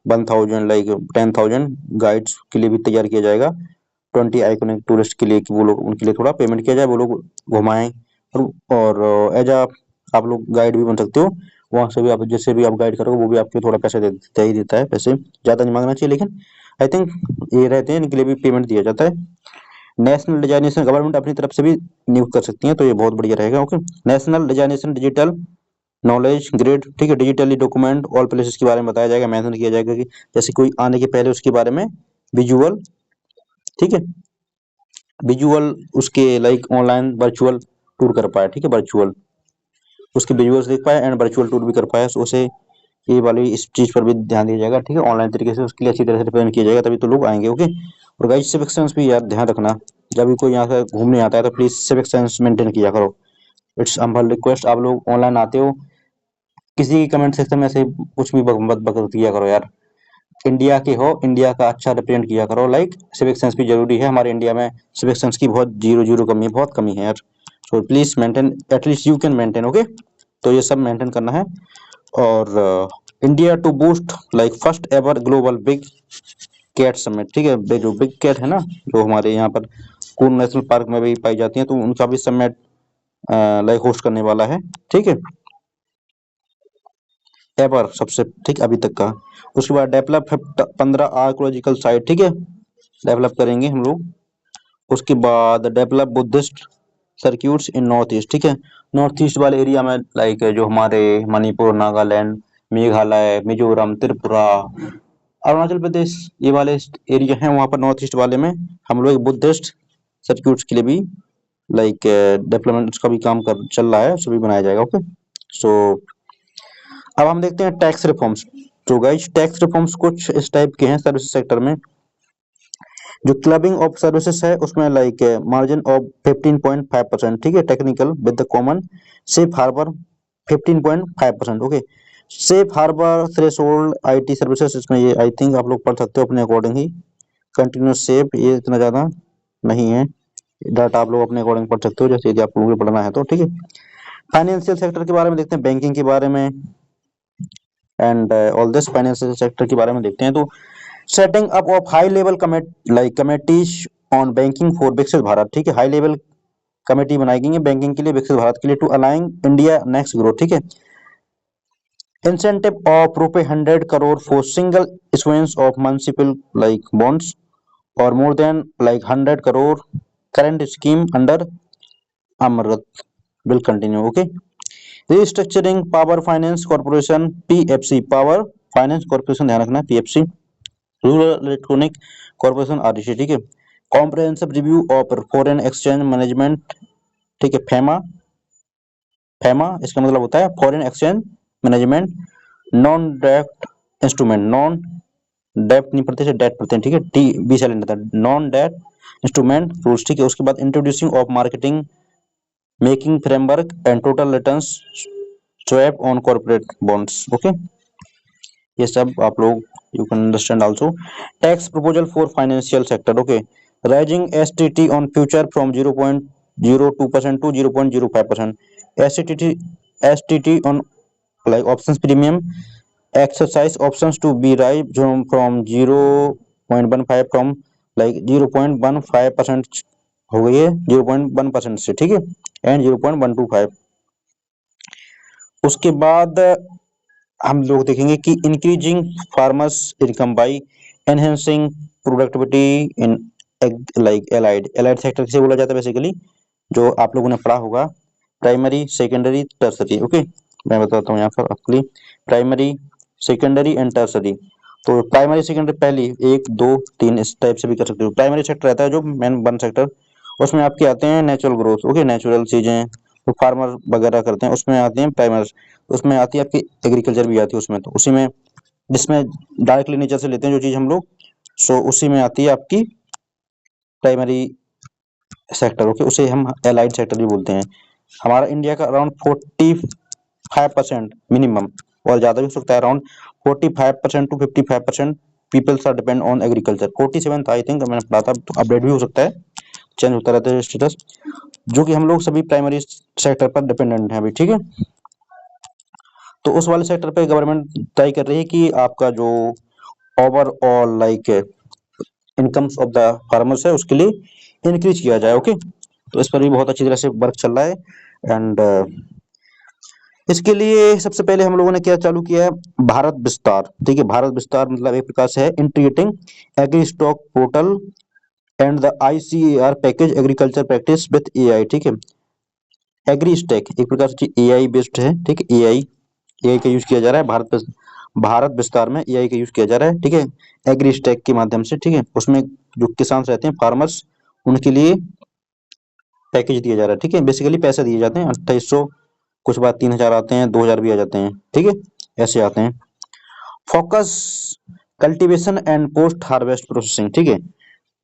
1000 लाइक 10,000 गाइड्स के लिए भी तैयार किया जाएगा, 20 आइकनिक टूरिस्ट के लिए कि वो लोग उनके लिए थोड़ा पेमेंट किया जाए, वो लोग घुमाएं। और एज आप लोग गाइड भी बन सकते हो, वहां से भी आप जैसे भी आप गाइड करोगे वो भी आपके थोड़ा पैसे देता ही देता है, पैसे ज्यादा नहीं मांगना चाहिए, लेकिन आई थिंक ये रहते हैं इनके लिए भी पेमेंट दिया जाता है। नेशनल डिजाइनेशन गवर्नमेंट अपनी तरफ से भी नियुक्त कर सकती है, तो ये बहुत बढ़िया रहेगा। Okay, national designation digital knowledge grid, ठीक है, डिजिटली डॉक्यूमेंट ऑल प्लेसेस के बारे में बताया जाएगा, मेंशन किया जाएगा कि जैसे कोई आने के पहले उसके बारे में विजुअल, ठीक है, विजुअल उसके लाइक ऑनलाइन वर्चुअल टूर कर पाए, ठीक है, वर्चुअल उसके विजुअल्स देख पाए एंड वर्चुअल टूर भी कर पाए, तो उसे ये वाली इस चीज पर भी ध्यान दिया जाएगा, ठीक है, ऑनलाइन तरीके से उसके लिए अच्छी तरह से रिप्रेजेंट किया जाएगा, तभी तो लोग आएंगे। ओके, और गाइस सिविक सेंस भी यार ध्यान रखना, जब भी कोई यहाँ से घूमने आता है तो प्लीज सिविक सेंस मेंटेन किया करो। इट्स हम्बल रिक्वेस्ट, आप लोग ऑनलाइन आते हो, किसी की कमेंट सेक्शन में से कुछ भी मत बकत किया करो यार, इंडिया के हो, इंडिया का अच्छा रिप्रेजेंट किया करो, लाइक सिविक सेंस भी जरूरी है, हमारे इंडिया में सिविक सेंस की बहुत जीरो जीरो कमी है, बहुत कमी है यार, so please maintain, at least you can maintain. Okay, तो ये सब मेंटेन करना है। और India to boost like first ever global big cat summit, ठीक है, जो बिग कैट है ना, जो हमारे यहाँ पर कून नेशनल पार्क में भी पाई जाती है, तो उनका भी समिट लाइक होस्ट करने वाला है, ठीक है, एवर सबसे, ठीक, अभी तक का। उसके बाद डेवलप 15 आर्कोलॉजिकल साइट, ठीक है, डेवलप करेंगे हम लोग। उसके बाद डेवलप बुद्धिस्ट सर्क्यूट्स इन नॉर्थ ईस्ट, ठीक है, नॉर्थ ईस्ट वाले एरिया में लाइक जो हमारे मणिपुर, नागालैंड, मेघालय, मिजोरम, त्रिपुरा, अरुणाचल प्रदेश, ये वाले एरिया हैं, वहाँ पर नॉर्थ ईस्ट वाले में हम लोग बुद्धिस्ट सर्क्यूट्स के लिए भी लाइक डेवलपमेंट का भी काम कर चल रहा है, उसे भी बनाया जाएगा। ओके, सो अब हम देखते हैं टैक्स रिफॉर्म्स। तो गाइस टैक्स रिफॉर्म्स कुछ इस टाइप के हैं सर्विस सेक्टर में, जो क्लबिंग ऑफ सर्विसेज है उसमें लाइक मार्जिन ऑफ 15.5%, ठीक है, technical with the common safe harbour 15.5%। Okay, safe harbour threshold IT services, इसमें ये आई थिंक आप लोग पढ़ सकते हो अपने अकॉर्डिंग ही, कंटिन्यूस सेफ ये इतना ज्यादा नहीं है, डाटा आप लोग अपने अकॉर्डिंग पढ़ सकते हो, जैसे यदि आप लोगों को पढ़ना है तो, ठीक है। फाइनेंशियल सेक्टर के बारे में देखते हैं, बैंकिंग के बारे में and all this financial sector के बारे में देखते हैं। तो setting up of high level committees on banking for विकसित भारत, ठीक है, हाई लेवल कमेटी बनाई गई है बैंकिंग के लिए विकसित भारत के लिए, to align India next growth, ठीक है। Incentive of ₹100 for single issuance of municipal like bonds और more than like 100 crore current scheme under Amrut will continue. Okay, restructuring power finance corporation PFC, power finance corporation ध्यान रखना PFC, rural electronic corporation REC, ठीक है। Comprehensive review of foreign exchange management, ठीक है, फेमा, फेमा इसका मतलब होता है foreign exchange management, non debt instrument, non debt नहीं पढ़ते, डेट पढ़ते हैं, ठीक है, टी बी साइलेंट होता है, नॉन डेट इंस्ट्रूमेंट रूल्स, ठीक है। उसके बाद introducing of marketing making framework and total returns swap on corporate bonds. Okay, ये सब आप लोग you can understand also. Tax proposal for financial sector, okay, rising STT on future from 0.02% to 0.05%, STT STT on like options premium exercise options to be rise from 0.15 from like 0.15% हो गई है 0.1% से, ठीक है, एंड 0.125। उसके बाद हम लोग देखेंगे कि increasing farmers income by enhancing productivity in like allied, allied sector किसे बोला जाता है बेसिकली, जो आप लोगों ने पढ़ा होगा प्राइमरी सेकेंडरी टर्सरी। ओके, मैं बताता हूँ यहाँ पर आपके लिए प्राइमरी सेकेंडरी एंड टर्सरी। तो प्राइमरी सेकेंडरी पहली 1 2 3 इस टाइप से भी कर सकते हो। प्राइमरी सेक्टर रहता है जो मेन वन सेक्टर, उसमें आपके आते हैं नेचुरल ग्रोथ, ओके, नेचुरल चीजें तो फार्मर वगैरह करते हैं, उसमें आती हैं प्राइमर, उसमें आती है आपकी एग्रीकल्चर भी आती है उसमें, तो उसी में जिसमें डायरेक्टली नेचर से लेते हैं जो चीज हम लोग, सो उसी में आती है आपकी प्राइमरी सेक्टर। ओके, उसे हम एलाइड सेक्टर भी बोलते हैं। हमारा इंडिया का अराउंड 45% मिनिमम, और ज्यादा भी हो सकता है, around 45% to 55% peoples are depend on agriculture. 47 था आई थिंक, मैंने पढ़ा था, तो अपडेट भी हो सकता है, चेंज होता रहता है स्टेटस, जो कि हम लोग सभी प्राइमरी सेक्टर पर डिपेंडेंट हैं अभी, ठीक है। तो उस वाले सेक्टर पे गवर्नमेंट ट्राई कर रही है कि आपका जो overall like incomes of the farmers है उसके लिए इंक्रीज किया जाए। ओके, तो इस पर भी बहुत अच्छी तरह से वर्क चल रहा है एंड इसके लिए सबसे पहले हम लोगों ने क्या चालू किया है, भारत विस्तार, ठीक है, भारत विस्तार मतलब एक प्रकार से है integrating agri stock portal and the ICAR package agriculture practice with AI, ठीक है। एग्री स्टैक एक प्रकार से AI बेस्ड है, ठीक है। एआई का यूज किया जा रहा है भारत विस्तार में AI का यूज किया जा रहा है, ठीक है। एग्री स्टैक के माध्यम से, ठीक है। उसमें जो किसान रहते हैं फार्मर्स, उनके लिए पैकेज दिया जा रहा है, ठीक है। बेसिकली पैसे दिए जाते हैं 2800, कुछ बार 3000 आते हैं, 2000 भी आ जाते हैं, ठीक है। ऐसे आते हैं। Focus cultivation and post harvest processing, ठीक है।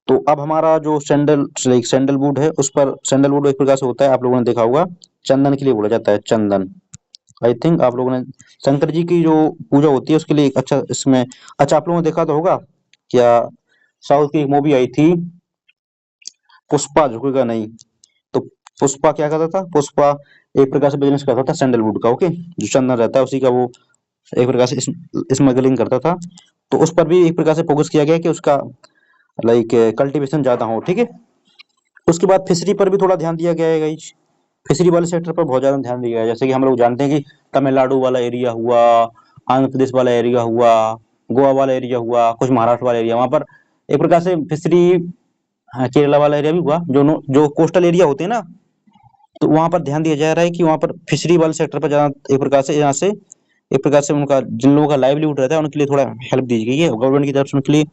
तो अब हमारा जो सैंडलवुड है, उस पर सैंडलवुड एक प्रकार से होता है, आप लोगों ने देखा होगा, चंदन के लिए बोला जाता है, चंदन। आई थिंक आप लोगों ने शंकर जी की जो पूजा होती है उसके लिए एक अच्छा इसमें, अच्छा आप लोगों ने देखा तो होगा क्या, साउथ की एक मूवी आई थी पुष्पा झुकेगा नहीं, तो पुष्पा क्या करता था, पुष्पा एक प्रकार से बिजनेस करता था सैंडलवुड का, ओके। जो चंदन रहता है उसी का वो एक प्रकार से स्मगलिंग करता था। तो उस पर भी एक प्रकार से फोकस किया गया कि उसका लाइक कल्टीवेशन ज्यादा हो, ठीक है। उसके बाद फिशरी पर भी थोड़ा ध्यान दिया गया है गाइस। फिशरी वाले सेक्टर पर बहुत ज्यादा ध्यान दिया गया है, जैसे कि हम लोग जानते हैं कि तमिलनाडु वाला एरिया हुआ, आंध्र प्रदेश वाला एरिया हुआ, गोवा वाला एरिया हुआ, कुछ महाराष्ट्र वाला एरिया, वहां पर एक प्रकार से फिशरी, हाँ, केरला वाला एरिया भी हुआ, जो कोस्टल एरिया होते हैं ना, तो वहां पर ध्यान दिया जा रहा है कि वहां पर फिशरी वाले सेक्टर पर ज्यादा एक प्रकार से, यहाँ से एक प्रकार से उनका जिन लोगों का लाइवलीहुड रहता है उनके लिए थोड़ा हेल्प दी गई है गवर्नमेंट की तरफ से, उनके लिए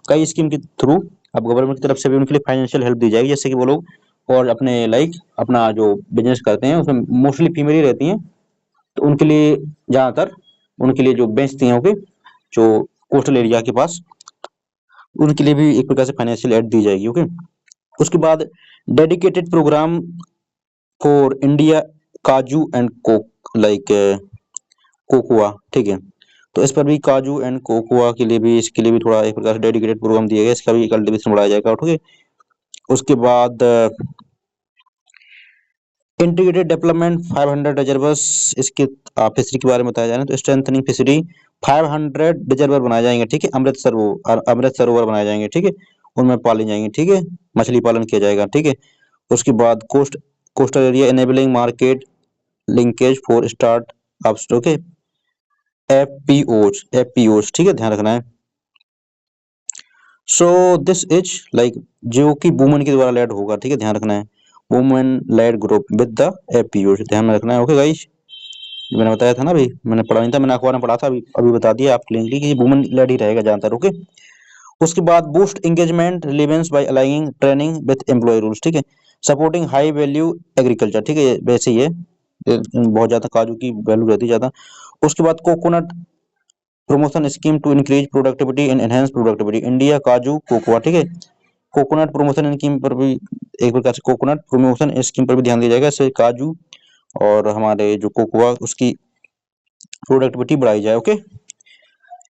कई स्कीम के थ्रू। अब गवर्नमेंट की तरफ से भी उनके लिए फाइनेंशियल हेल्प दी जाएगी, जैसे कि वो लोग और अपने लाइक अपना जो बिजनेस करते हैं उसमें मोस्टली फीमेल ही रहती हैं, तो उनके लिए ज्यादातर उनके लिए जो बेचती हैं, ओके, जो कोस्टल एरिया के पास, उनके लिए भी एक प्रकार से फाइनेंशियल एड दी जाएगी, ओके। उसके बाद डेडिकेटेड प्रोग्राम फॉर इंडिया काजू एंड कोक लाइक कोकोआ, ठीक है। तो इस पर भी काजू एंड कोकोआ के लिए भी, इसके लिए भी थोड़ा एक प्रकार से डेडिकेटेड प्रोग्राम दिया गया, इसका भी कल्टीवेशन बढ़ाया जाएगा, ठीक है। उसके बाद इंटीग्रेटेड डेवलपमेंट 500 रिजर्वर्स, इसके फिशरी के बारे में बताया जा रहा है, तो स्ट्रेंथनिंग फिशरी 500 रिजर्वर बनाए जाएंगे, ठीक है। अमृत सरोवर बनाए जाएंगे, ठीक है। उनमें पाली जाएंगे, ठीक है, मछली पालन किया जाएगा, ठीक है। उसके बाद coastal area enabling market linkage for start ups, okay, F P Os, ठीक है, ध्यान रखना है। सो दिस इज लाइक जो कि वुमेन के द्वारा लेड होगा, ठीक है, ध्यान रखना है। Women lead group with the F P Os, ध्यान में रखना है, ओके गाइस। मैंने बताया था ना भाई, मैंने पढ़ा नहीं था, मैंने अखबार में पढ़ा था, अभी अभी बता दिया आप क्लियरली कि वुमेन लेड ही रहेगा ज्यादातर, ओके। उसके बाद boost engagement relevance by aligning training with employ rules, ठीक है। सपोर्टिंग हाई वैल्यू एग्रीकल्चर, ठीक है, वैसे ही है, बहुत ज्यादा काजू की वैल्यू रहती है ज्यादा। उसके बाद coconut promotion scheme to increase productivity and enhance productivity India kaju cocoa, ठीक है। कोकोनट प्रमोशन स्कीम पर भी एक प्रकार से कोकोनट प्रमोशन स्कीम पर भी ध्यान दिया जाएगा, इससे काजू और हमारे जो कोकोआ उसकी प्रोडक्टिविटी बढ़ाई जाए, ओके।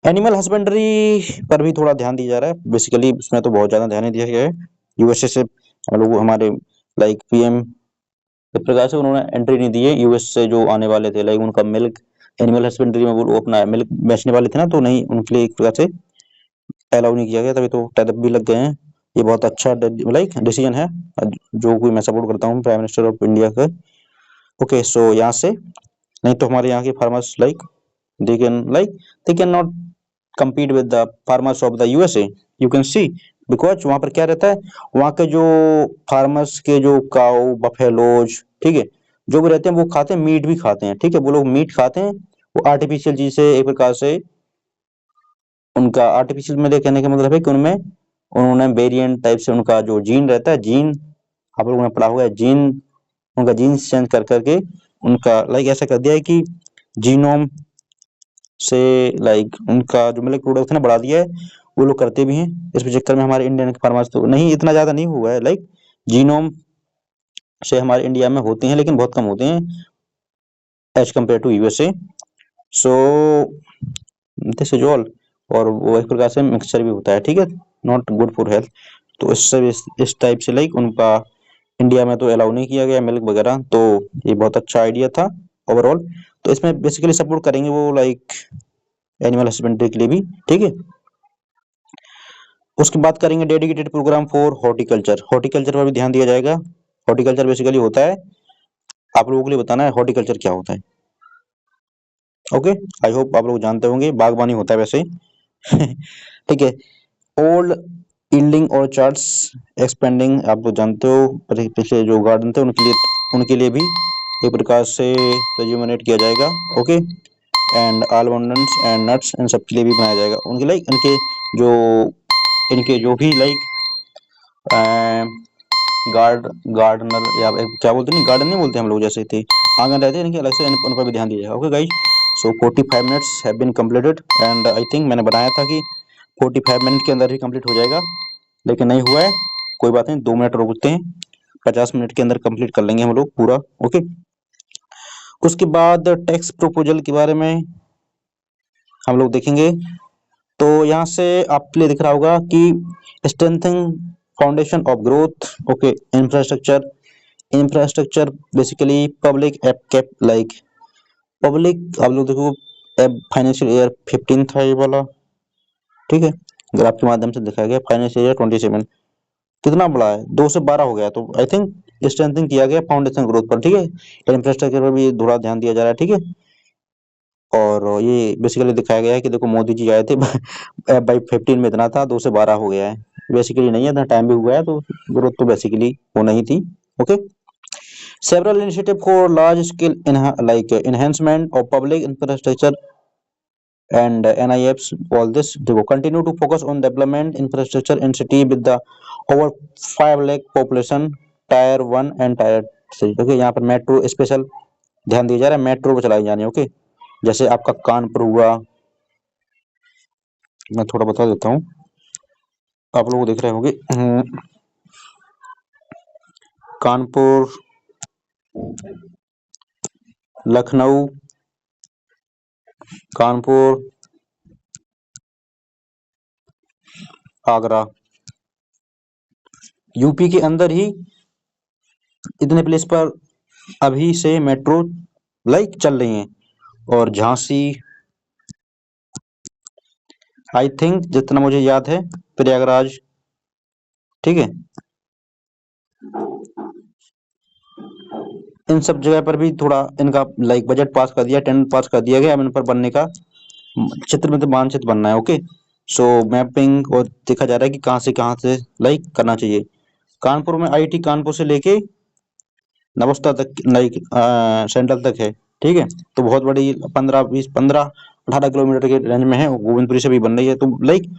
एनिमल हस्बेंड्री पर भी थोड़ा ध्यान दिया जा रहा है, बेसिकली इसमें तो बहुत ज्यादा ध्यान नहीं दिया गया है। यूएसए से हम लोग हमारे लाइक पीएम इस प्रकार से उन्होंने एंट्री नहीं दी है, यूएस से जो आने वाले थे लाइक उनका मिल्क एनिमल हस्बेंड्री में वो अपना मिल्क बेचने वाले थे ना, तो नहीं उनके लिए एक प्रकार से अलाउ नहीं किया गया, तभी तो टैरिफ भी लग गए हैं। ये बहुत अच्छा लाइक डिसीजन है, जो कोई मैं सपोर्ट करता हूँ प्राइम मिनिस्टर ऑफ इंडिया का, ओके। सो यहाँ से नहीं तो हमारे यहाँ के farmers like they can not compete with the farmers of the USA, you can see, because वहां पर क्या रहता है, वहां के जो फार्मर्स के जो काऊ बफेलोज, ठीक है, जो भी रहते हैं वो खाते हैं, मीट भी खाते हैं, ठीक है, वो लोग मीट खाते हैं, वो आर्टिफिशियल चीज से एक प्रकार से उनका आर्टिफिशियल में कहने का मतलब है कि उनमें उन्होंने वेरिएंट टाइप से उनका जो जीन रहता है, जीन आप लोगों ने पढ़ा हुआ है, जीन उनका जीन चेंज कर करके उनका लाइक ऐसा कर दिया है कि जीनोम से लाइक उनका जो मिल्क प्रोडक्शन है बढ़ा दिया है, वो लोग करते भी हैं। इस चक्कर में हमारे इंडियन फार्मर्स तो नहीं इतना ज्यादा नहीं हुआ है, लाइक जीनोम से हमारे इंडिया में होते हैं लेकिन बहुत कम होते हैं as compare to USA. So this is all, और वो एक प्रकार से मिक्सचर भी होता है, ठीक है, नॉट गुड फॉर हेल्थ। तो इससे इस टाइप से लाइक उनका इंडिया में तो अलाउ नहीं किया गया मिल्क वगैरह, तो ये बहुत अच्छा आइडिया था ओवरऑल। तो इसमें बेसिकली सपोर्ट करेंगे वो लाइक एनिमल हस्बेंड्री के लिए भी, ठीक है। उसकी बात करेंगे dedicated programme for horticulture, horticulture पर भी ध्यान दिया जाएगा। हॉर्टिकल्चर बेसिकली होता है, आप लोगों के लिए बताना है हॉर्टिकल्चर क्या होता है, ओके। आई होप आप लोग जानते होंगे, बागवानी होता है वैसे ठीक है। ओल्ड यील्डिंग और चार्ट्स एक्सपेंडिंग, आप तो जानते हो पिछले जो गार्डन थे उनके लिए भी एक प्रकार से रेजुमिनेट किया जाएगा। Okay, and almonds and nuts इन सब के लिए भी बनाया जाएगा। उनके लाइक इनके जो भी लाइक गार्डनर या क्या बोलते हैं, गार्डन नहीं बोलते हम लोग, जैसे थे आंगन रहते हैं इनके अलग से, उन पर भी ध्यान दिया जाएगा। Okay guys, so 45 minutes have been completed and I think मैंने बताया था कि 45 मिनट के अंदर ही कंप्लीट हो जाएगा, लेकिन नहीं हुआ है। कोई बात नहीं, 2 मिनट रोकते हैं, 50 मिनट के अंदर कंप्लीट कर लेंगे हम लोग पूरा। ओके, उसके बाद टैक्स प्रोपोजल के बारे में हम लोग देखेंगे। तो यहाँ से आपके लिए दिख रहा होगा कि strengthening foundation of growth. Okay, infrastructure basically public app cap like public, आप लोग देखो फाइनेंशियल ईयर 15 था ये वाला, ठीक है, ग्राफ के माध्यम से दिखाया गया। फाइनेंशियल ईयर 27 कितना बड़ा है, 2 से 12 हो गया, तो आई थिंक स्ट्रेंथिंग किया गया फाउंडेशन ग्रोथ पर, ठीक है। इंफ्रास्ट्रक्चर पर भी थोड़ा ध्यान दिया जा रहा है, ठीक है। और ये बेसिकली दिखाया गया है कि देखो मोदी जी आए थे बाई 15 में इतना था, 2 से 12 हो गया है। बेसिकली नहीं है, इतना टाइम भी हुआ है, तो ग्रोथ तो बेसिकली होना ही थी। Okay, several initiative for large scale like enhancement of public infrastructure and NIFs, all this they will continue to focus on development infrastructure in city with the over 5 lakh population, tier 1 and tier 3। Okay, यहाँ पर मेट्रो स्पेशल ध्यान दिया जा रहा है, मेट्रो पर चलाई जानी है। ओके, जैसे आपका कानपुर हुआ, मैं थोड़ा बता देता हूँ, आप लोग देख रहे होंगे कानपुर, लखनऊ, कानपुर, आगरा, यूपी के अंदर ही इतने प्लेस पर अभी से मेट्रो लाइक चल रही हैं। और झांसी, आई थिंक जितना मुझे याद है प्रयागराज, ठीक है, इन सब जगह पर भी थोड़ा इनका लाइक बजट पास कर दिया, टेंडर पास कर दिया गया, अब इन पर बनने का चित्र में तो मानचित्र बनना है। ओके, सो मैपिंग और देखा जा रहा है कि कहाँ से लाइक करना चाहिए। कानपुर में आईटी कानपुर से लेके नवस्ता तक लाइक सेंट्रल तक है, ठीक है। तो बहुत बड़ी 15-20-15-18 किलोमीटर के रेंज में है, गोविंदपुरी से भी बन रही है, तो लाइक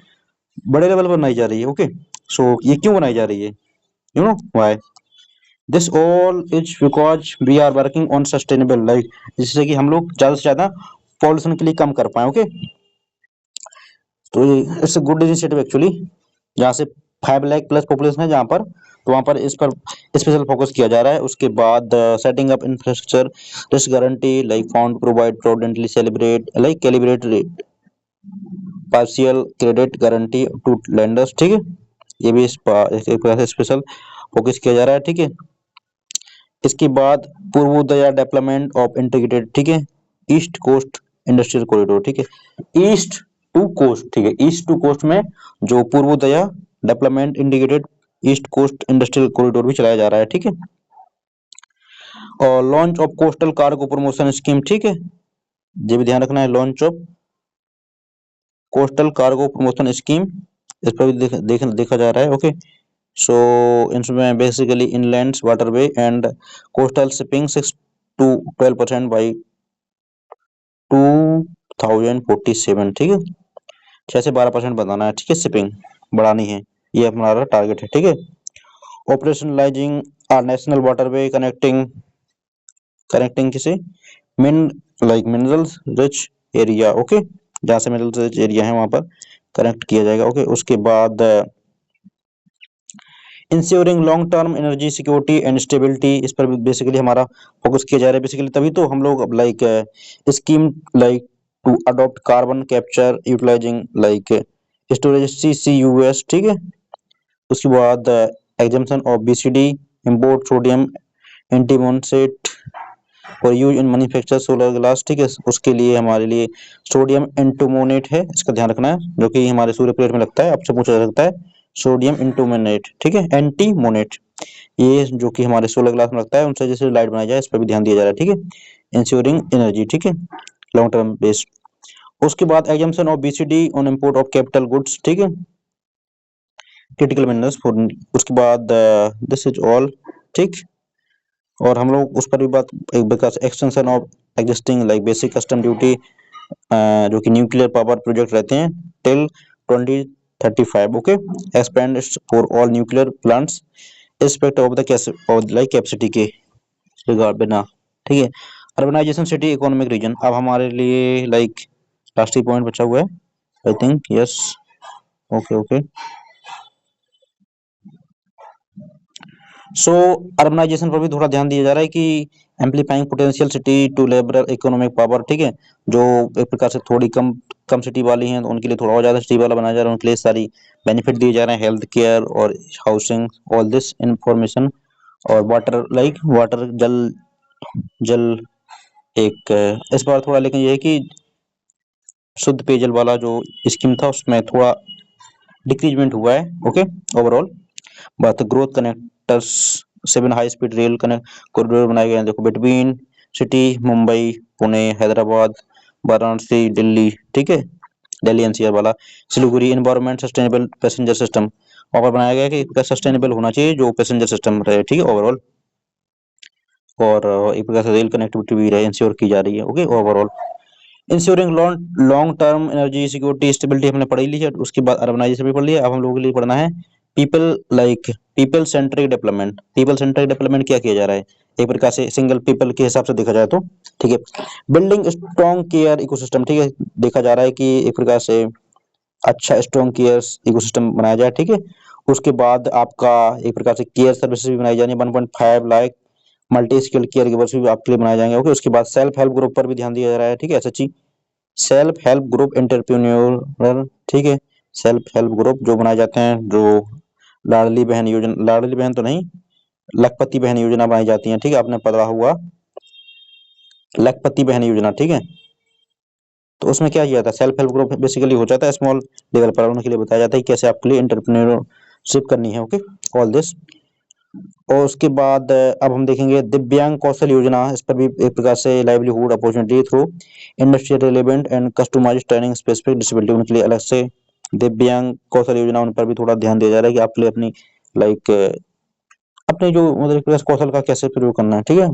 बड़े लेवल पर बनाई जा रही है। ओके, सो ये क्यों बनाई जा रही है, you know why this all is because we are working on sustainable life, जिससे कि हम लोग ज्यादा से ज्यादा पॉल्यूशन के लिए कम कर पाए। ओके, तो इट्स गुड इनिशिएटिव एक्चुअली, जहाँ से 5 लाख प्लस पॉपुलेशन है जहाँ पर, तो वहाँ पर इस पर स्पेशल फोकस किया जा रहा है। उसके बाद setting up infrastructure risk guarantee like found provide prudently celebrate like calibrate partial credit guarantee to lenders, ठीक है। ये भी इस एक तरह से स्पेशल फोकस किया जा रहा है, ठीक है। इसके बाद पूर्वोदया डेवलपमेंट ऑफ इंटीग्रेटेड, ठीक है, ईस्ट कोस्ट इंडस्ट्रियल कॉरिडोर, ठीक है, ईस्ट टू कोस्ट, ठीक है, ईस्ट टू कोस्ट में जो Purvodaya development integrated east coast industrial corridor भी चलाया जा रहा है, ठीक है। और launch of coastal cargo promotion scheme, ठीक है, ये भी ध्यान रखना है, launch of coastal cargo promotion scheme, इस पर भी देखा जा रहा है। ओके, सो इसमें basically inland waterway and coastal shipping 6 to 12% by 2047, ठीक है, 6 से 12% बताना है, ठीक है, शिपिंग बढ़ानी है, ये हमारा टारगेट है, ठीक है। ऑपरेशनलाइजिंग आर नेशनल वाटरवे कनेक्टिंग किसे mean like minerals rich area, okay, जहाँ से मिनरल्स रिच एरिया है वहां पर कनेक्ट किया जाएगा। ओके, उसके बाद ensuring long term energy security and stability, इस पर बेसिकली हमारा फोकस किया जा रहा है। बेसिकली तभी तो हम लोग like scheme like to adopt carbon capture utilizing like storage CCUS, ठीक है। उसके बाद exemption of BCD import sodium antimonate और use in manufacture solar glass, ठीक है, उसके लिए हमारे लिए सोडियम एंटोमोनेट है, इसका ध्यान रखना है, जो कि हमारे सूर्य प्लेट में लगता है, आपसे पूछा जा सकता है सोडियम एंटोमोनेट, ठीक है, एंटीमोनेट, ये जो कि हमारे सोलर ग्लास में लगता है, उनसे जैसे लाइट बनाई जाए, इस पर भी ध्यान दिया जा रहा है, ठीक है, इंश्योरिंग एनर्जी, ठीक है, लॉन्ग टर्म बेस। उसके बाद exemption of BCD on import of capital goods, ठीक है, क्रिटिकल मिनरल्स फॉर, उसके बाद दिस इज ऑल, ठीक। और हम लोग उस पर भी बात, एक because extension of existing like basic custom duty, जो कि न्यूक्लियर पावर प्रोजेक्ट रहते हैं till 2035, okay, expand for all nuclear plants respect of the like capacity के रिगार्ड बिना, ठीक है। अर्बनाइजेशन सिटी इकोनॉमिक रीजन, अब हमारे लिए लाइक लास्ट ही पॉइंट बचा हुआ है, I think, yes, okay okay. So urbanisation पर भी थोड़ा ध्यान दिया जा रहा है कि amplifying potential city to labour economic power, ठीक है। जो एक प्रकार से थोड़ी कम कम सिटी वाली हैं तो उनके लिए थोड़ा और ज्यादा सिटी वाला बनाया जा रहा है, उनके लिए सारी बेनिफिट दिए जा रहे हैं, हेल्थ केयर और हाउसिंग, ऑल दिस इंफॉर्मेशन। और वाटर लाइक वाटर, जल, जल एक इस बार थोड़ा, लेकिन ये है कि शुद्ध पेयजल वाला जो स्कीम था उसमें थोड़ा डिक्रीजमेंट हुआ है, ओके, ओवरऑल। बात growth connectors, 7 high speed rail connect corridor बनाए गए हैं, देखो, बिटवीन सिटी मुंबई, पुणे, हैदराबाद, वाराणसी, दिल्ली, ठीक है, दिल्ली एनसीआर वाला, Siliguri, environment sustainable passenger system और बनाया गया है कि सस्टेनेबल होना चाहिए जो पैसेंजर सिस्टम रहे, ठीक है, ओवरऑल। और एक प्रकार से रेल कनेक्टिविटी भी रहे, इंश्योर की जा रही है, okay, overall. Ensuring long long term energy security stability हमने पढ़ ही ली है, उसके बाद अर्बनाइजेशन भी पढ़ लिया, अब हम लोगों के लिए पढ़ना है people like people centric development. People centric development क्या किया जा रहा है, एक प्रकार से सिंगल पीपल के हिसाब से देखा जाए तो, ठीक है। बिल्डिंग स्ट्रॉन्ग केयर इकोसिस्टम, ठीक है, देखा जा रहा है कि एक प्रकार से अच्छा स्ट्रॉन्ग केयर इकोसिस्टम बनाया जाए, ठीक है। उसके बाद आपका एक प्रकार से केयर सर्विसेज भी बनाई जानी है, 1.5 lakh multi skill care givers भी आपके लिए बनाए जाएंगे, ओके। उसके बाद सेल्फ हेल्प ग्रुप पर भी ध्यान दिया जा रहा है, ठीक है, SHG, self help group entrepreneurial, ठीक है, सेल्फ हेल्प ग्रुप जो बनाए जाते हैं, जो लाडली बहन योजना, लाडली बहन तो नहीं, लखपति बहन योजना बनाई जाती है, ठीक है, आपने पढ़ा हुआ लखपति बहन योजना, ठीक है। तो उसमें क्या किया जाता है, सेल्फ हेल्प ग्रुप बेसिकली हो जाता है स्मॉल लेवल पर, उनके लिए बताया जाता है कि कैसे आपके लिए एंटरप्रेन्योरशिप करनी है, ओके, ऑल दिस। और उसके बाद अब हम देखेंगे दिव्यांग कौशल योजना, इस पर भी एक प्रकार से livelihood opportunity through industrial relevant and customised training specific disability, उनके लिए अलग से दिव्यांग कौशल योजना, उन पर भी थोड़ा ध्यान दिया जा रहा है कि आपके लिए अपनी लाइक अपने जो मतलब एक प्रकार से कौशल का कैसे प्रयोग करना है, ठीक है।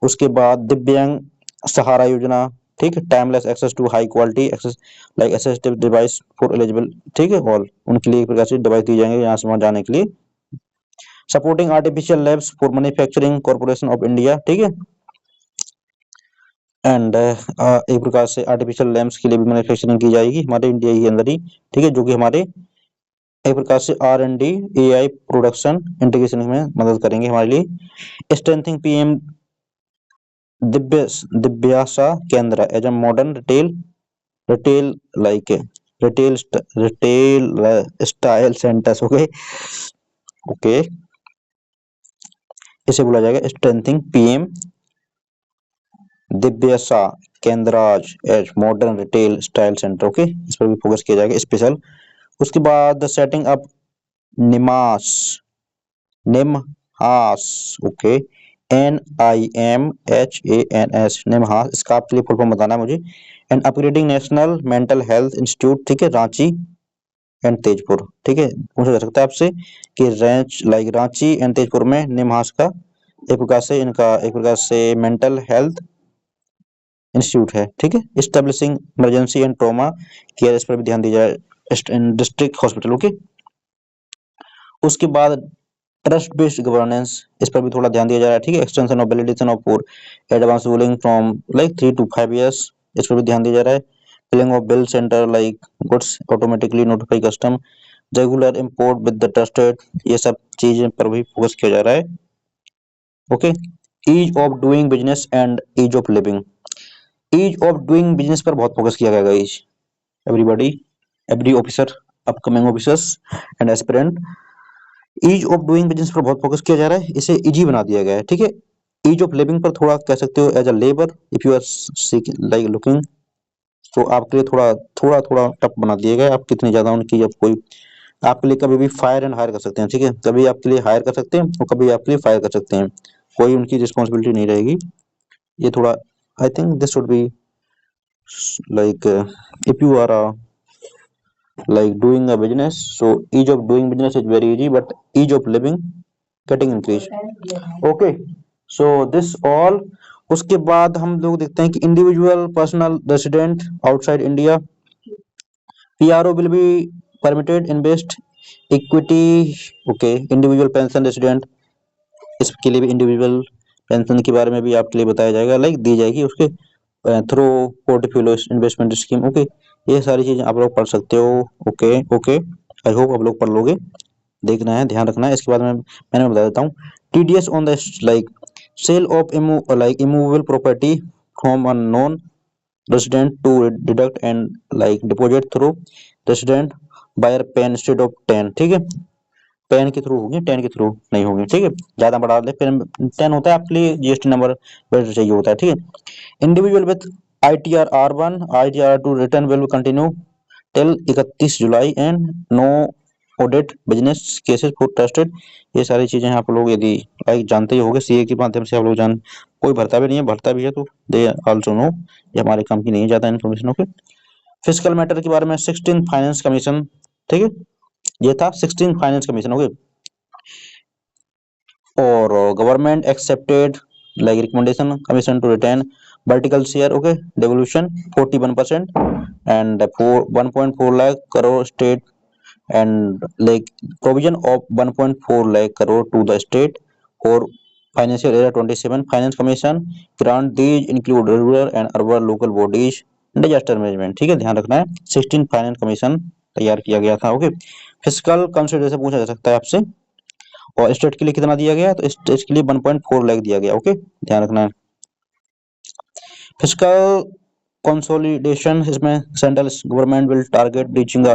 उसके बाद दिव्यांग सहारा योजना, ठीक है, timeless access to high quality access like assistive device for eligible, ठीक है, ऑल उनके लिए एक प्रकार से डिवाइस दी जाएंगे यहाँ से वहां जाने के लिए। Supporting artificial labs for manufacturing corporation of India, ठीक है, एंड एक प्रकार से आर्टिफिशियल लैब्स के लिए भी मैन्युफैक्चरिंग की जाएगी हमारे इंडिया के अंदर ही, ठीक है, जो कि हमारे एक प्रकार से R&D AI प्रोडक्शन इंटीग्रेशन में मदद करेंगे हमारे लिए। Strengthening PM Divya Divyasa Kendra as a modern retail like retail retail style centres, okay okay, इसे बोला जाएगा strengthening PM Divyasa Kendras as modern retail style centre, okay, इस पर भी फोकस किया जाएगा स्पेशल। उसके बाद setting up NIMHANS NIMHANS, okay, NIMHANS NIMHANS, इसका आपके लिए फुल फॉर्म बताना है मुझे। And upgrading national mental health institute, ठीक है, रांची एंड तेजपुर, ठीक है, पूछा जा सकता है आपसे कि रांची एंड तेजपुर में निमहास का एक प्रकार से इनका एक प्रकार से मेंटल हेल्थ इंस्टीट्यूट है, ठीक है। Establishing emergency and trauma care, इस पर भी ध्यान दिया जाए, डिस्ट्रिक्ट हॉस्पिटल, ओके। उसके बाद ट्रस्ट बेस्ड गवर्नेंस, इस पर भी थोड़ा ध्यान दिया जा रहा है, ठीक है। Extension of validation of for advance ruling from like 3 to 5 years, इस पर भी ध्यान दिया जा रहा है। Filing of bill centre like goods automatically notify custom regular import with the trusted, ये सब चीजें पर भी फोकस किया जा रहा है, okay. Ease of doing business and ease of living, ease of doing business पर बहुत फोकस किया गया guys, everybody, every officer, upcoming officers and aspirant, ease of doing business पर बहुत फोकस किया जा रहा है, इसे इजी बना दिया गया है, ठीक है। ईज ऑफ लिविंग पर थोड़ा कह सकते हो as a labour if you are like looking, तो आपके लिए थोड़ा थोड़ा थोड़ा टफ बना दिया गया है, आप कितनी ज्यादा उनकी, जब कोई आपके लिए कभी भी फायर एंड हायर कर सकते हैं, ठीक है, कभी आपके लिए हायर कर सकते हैं और कभी आपके लिए फायर कर सकते हैं, कोई उनकी रिस्पॉन्सिबिलिटी नहीं रहेगी, ये थोड़ा I think this should be like if you are like doing a business. So ease of doing business is very easy, but ease of living getting increase. Okay, so this all. उसके बाद हम लोग देखते हैं कि individual personal resident outside India PRO will be permitted invest equity. Okay, individual pension resident, इसके लिए भी इंडिविजुअल पेंशन के बारे में भी आपके लिए बताया जाएगा, लाइक दी जाएगी उसके through portfolio investment scheme. Okay, ये सारी चीजें आप लोग पढ़ सकते हो। ओके ओके, आई होप आप लोग पढ़ लोगे। देखना है, ध्यान रखना है। इसके बाद मैंने बता देता हूँ TDS on the like sale of immovable property from a non resident to deduct and like deposit through resident buyer pen instead of 10। ठीक है, पेन के थ्रू होगी, 10 के थ्रू नहीं होगी। ठीक है, ज्यादा बढ़ा दे, पेन 10 होता है आपके लिए, GST नंबर चाहिए होता है। ठीक है, individual with ITR R1 ITR two return will continue till 31 July and no audit business cases for trusted. ये सारी चीजें आप लोग यदि लाइक जानते ही होंगे, CA के माध्यम से आप लोग जान, कोई भरता भी नहीं है, भरता भी है तो दे आल्सो नो, ये हमारे काम की नहीं जाता इन्फॉर्मेशन। ओके, फिजिकल मैटर के बारे में 16 फाइनेंस कमीशन। ठीक है, ये था 16 फाइनेंस कमीशन। ओके, और government accepted like recommendation commission to retain vertical share. Okay, devolution 41% and 1.4 lakh crore state and like provision of 1.4 lakh crore to the state for financial year 27 finance commission grant these include rural and urban local bodies disaster management। ठीक है, ध्यान रखना है, 16 फाइनेंस कमीशन तैयार किया गया था। ओके, फिजिकल कंसिडरेशन पूछा जा सकता है आपसे, और स्टेट के लिए कितना दिया गया, तो स्टेट के लिए 1.4 लाख दिया गया। ओके, ध्यान रखना है। फिजिकल कंसोलिडेशन, इसमें central government will target reaching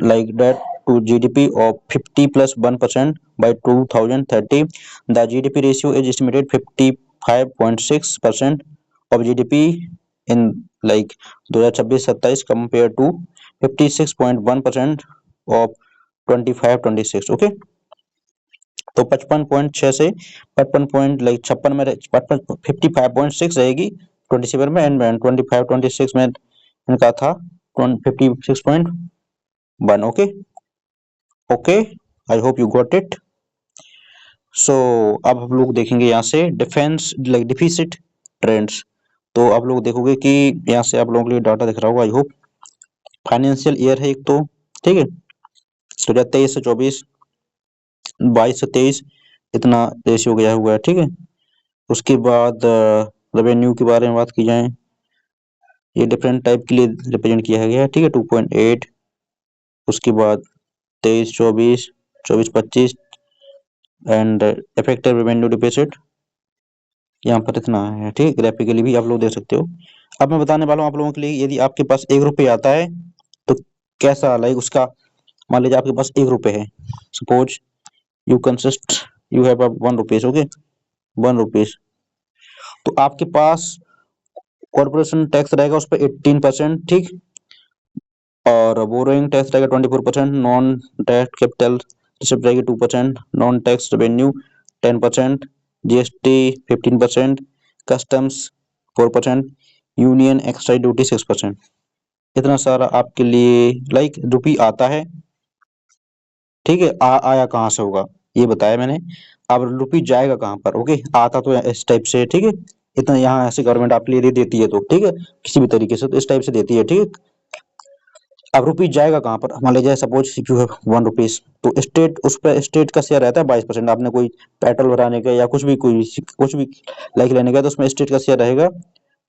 like that to GDP of 50 plus 1% by 2030। The GDP ratio is estimated 55.6% of GDP in like 2026-27 compared to 56.1% of 25-26। Okay, तो 55.6 से 55 पॉइंट लाइक 56 में 55.6 रहेगी 27 में, एंड 25-26 में इनका था 56.1। Okay okay, I hope you got it. So अब हम लोग देखेंगे यहाँ से डिफेंस लाइक डिफिसिट ट्रेंड्स। तो आप लोग देखोगे कि यहाँ से आप लोगों के लिए डाटा दिख रहा होगा, आई होप। फाइनेंशियल ईयर है एक तो, ठीक है, 2023 से 24, 22 से 23 इतना रेशियो गया हुआ है। ठीक है, उसके बाद रेवेन्यू के बारे में बात की जाए, ये डिफरेंट टाइप के लिए रिप्रेजेंट किया गया है। ठीक है, 2.8, उसके बाद 23-24, 24-25 एंड इफेक्टिव रेवेन्यू डिफिसिट यहाँ पर इतना है। ठीक है, ग्राफिकली भी आप लोग देख सकते हो। अब मैं बताने वाला हूँ आप लोगों के लिए, यदि आपके पास 1 रुपये आता है तो कैसा लाइक उसका, मान लीजिए आपके पास 1 रुपये है, suppose you have 1 rupees. Okay, 1 rupees, तो आपके पास कॉर्पोरेशन टैक्स रहेगा उस पर 18%। ठीक, और बोरोइंग टैक्स रहेगा 24%, नॉन टैक्स कैपिटल रिसिप्ट रहेगी 2%, non tax revenue 10%, GST 15%, customs 4%, union excise duty 6%। इतना सारा आपके लिए लाइक रुपी आता है। ठीक है, आया कहाँ से होगा ये बताया मैंने, अब रुपी जाएगा कहाँ पर। ओके, आता तो इस टाइप से। ठीक है, इतना यहाँ ऐसे गवर्नमेंट आपके लिए देती है, तो ठीक है, किसी भी तरीके से तो इस टाइप से देती है। ठीक है, अब रुपीज जाएगा कहाँ पर, मान लीजिए सपोज यू हैव 1 रुपीज, तो स्टेट, उस पर स्टेट का शेयर रहता है 22%। आपने कोई पेट्रोल भराने का या कुछ भी लाइक लेने का, तो उसमें स्टेट का शेयर रहेगा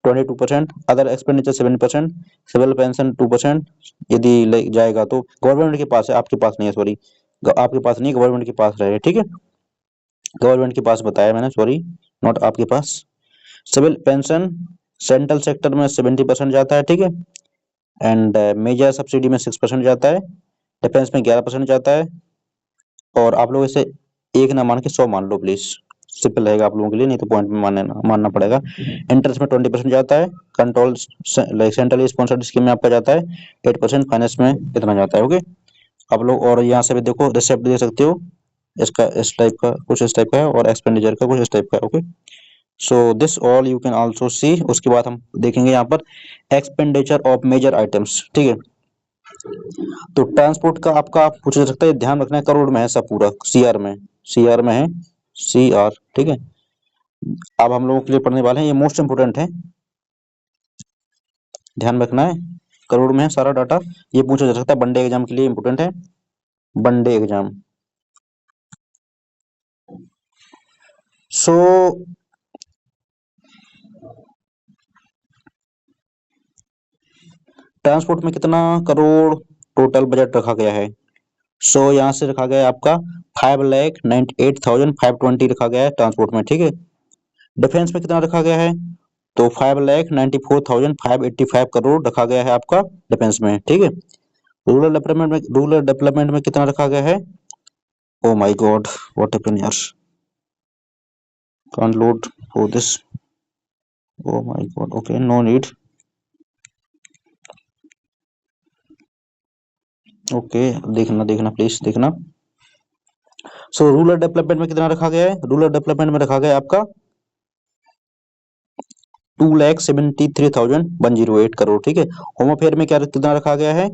22%, अदर एक्सपेंडिचर 7%, सिविल पेंशन 2% यदि लाइक जाएगा तो गवर्नमेंट के पास है, आपके पास नहीं है, सॉरी, आपके पास नहीं, गवर्नमेंट के पास रहेगा। ठीक है, गवर्नमेंट के पास बताया मैंने, सॉरी, नॉट आपके पास। सिविल पेंशन सेंट्रल सेक्टर में 70% जाता है। ठीक है, एंड मेजर सब्सिडी में 6% जाता है, डिफेंस में 11% जाता है, और आप लोग इसे एक ना मान के 100 मान लो प्लीज, सिंपल रहेगा आप लोगों के लिए, नहीं तो पॉइंट में मानना पड़ेगा। इंटरेस्ट में 20% जाता है, control like centrally sponsored scheme में आपका जाता है 8%, फाइनेंस में इतना जाता है। ओके, आप लोग और यहाँ से भी देखो, रिसिप्ट दे सकते हो, इसका इस टाइप का कुछ इस टाइप का है, और एक्सपेंडिचर का कुछ इस टाइप का है। Okay, so this all you can also सी। उसके बाद हम देखेंगे यहाँ पर एक्सपेंडिचर ऑफ मेजर आइटम्स। ठीक है, तो ट्रांसपोर्ट का आपका पूछा जा सकता है, ध्यान रखना है करोड़ में है सब पूरा, सीआर में, सीआर में है, सीआर, ठीक है। अब हम लोगों के लिए पढ़ने वाले हैं, ये मोस्ट इंपोर्टेंट है, ध्यान रखना है, करोड़ में है सारा डाटा, ये पूछा जा सकता है, वनडे एग्जाम के लिए इंपोर्टेंट है, वनडे एग्जाम। सो ट्रांसपोर्ट में कितना करोड़ टोटल बजट रखा गया है? सो यहाँ से रखा गया है आपका 5,98,520 रखा गया है ट्रांसपोर्ट में, ठीक है। डिफेंस में कितना रखा गया है? तो 5,94,585 करोड़ रखा गया है आपका डिफेंस में, ठीक है। रूरल डेवलपमेंट में कितना रखा गया है? Oh my God, what happened यार, can't load for this, oh my god, okay, no need, okay, देखना देखना प्लीज देखना। सो रूरल डेवलपमेंट में कितना रखा गया है? रूरल डेवलपमेंट में रखा गया है आपका 2,73,108 करोड़, ठीक है। होम अफेयर में क्या कितना रखा गया है?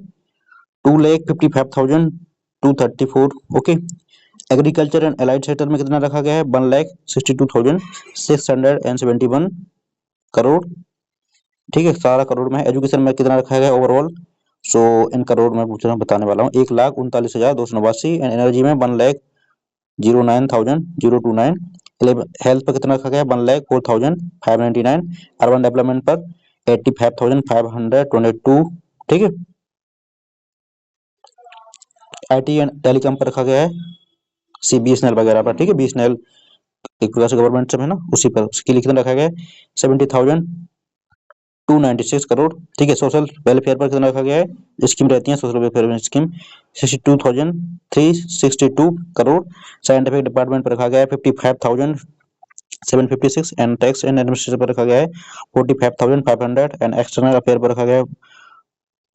2,55,234, okay. Agriculture and allied sector में कितना रखा गया है? 1,62,671 करोड़, ठीक है, सारा करोड़ में है। एजुकेशन में कितना रखा गया है ओवरऑल? सो इन करोड़ में पूछ रहा हूँ, बताने वाला हूँ, 1,39,289, एंड एनर्जी में 1,09,029। हेल्थ पर कितना रखा गया? 1,04,599। अर्बन डेवलपमेंट पर 85,522, ठीक है। आईटी एंड टेलीकॉम पर रखा गया है, सी बीएसएनएल वगैरह पर, ठीक है, बीएसएनएल एक प्रकार से गवर्नमेंट सब है ना, उसी पर, उसके लिए कितना रखा गया है? 70,296 करोड़, ठीक है। सोशल वेलफेयर पर कितना रखा गया है? स्कीम रहती है social welfare scheme, 62,362 crore. Scientific department पर रखा गया है 55,756, एंड टैक्स एंड एडमिनिस्ट्रेशन पर रखा गया है 45,500, एंड एक्सटर्नल अफेयर पर रखा गया है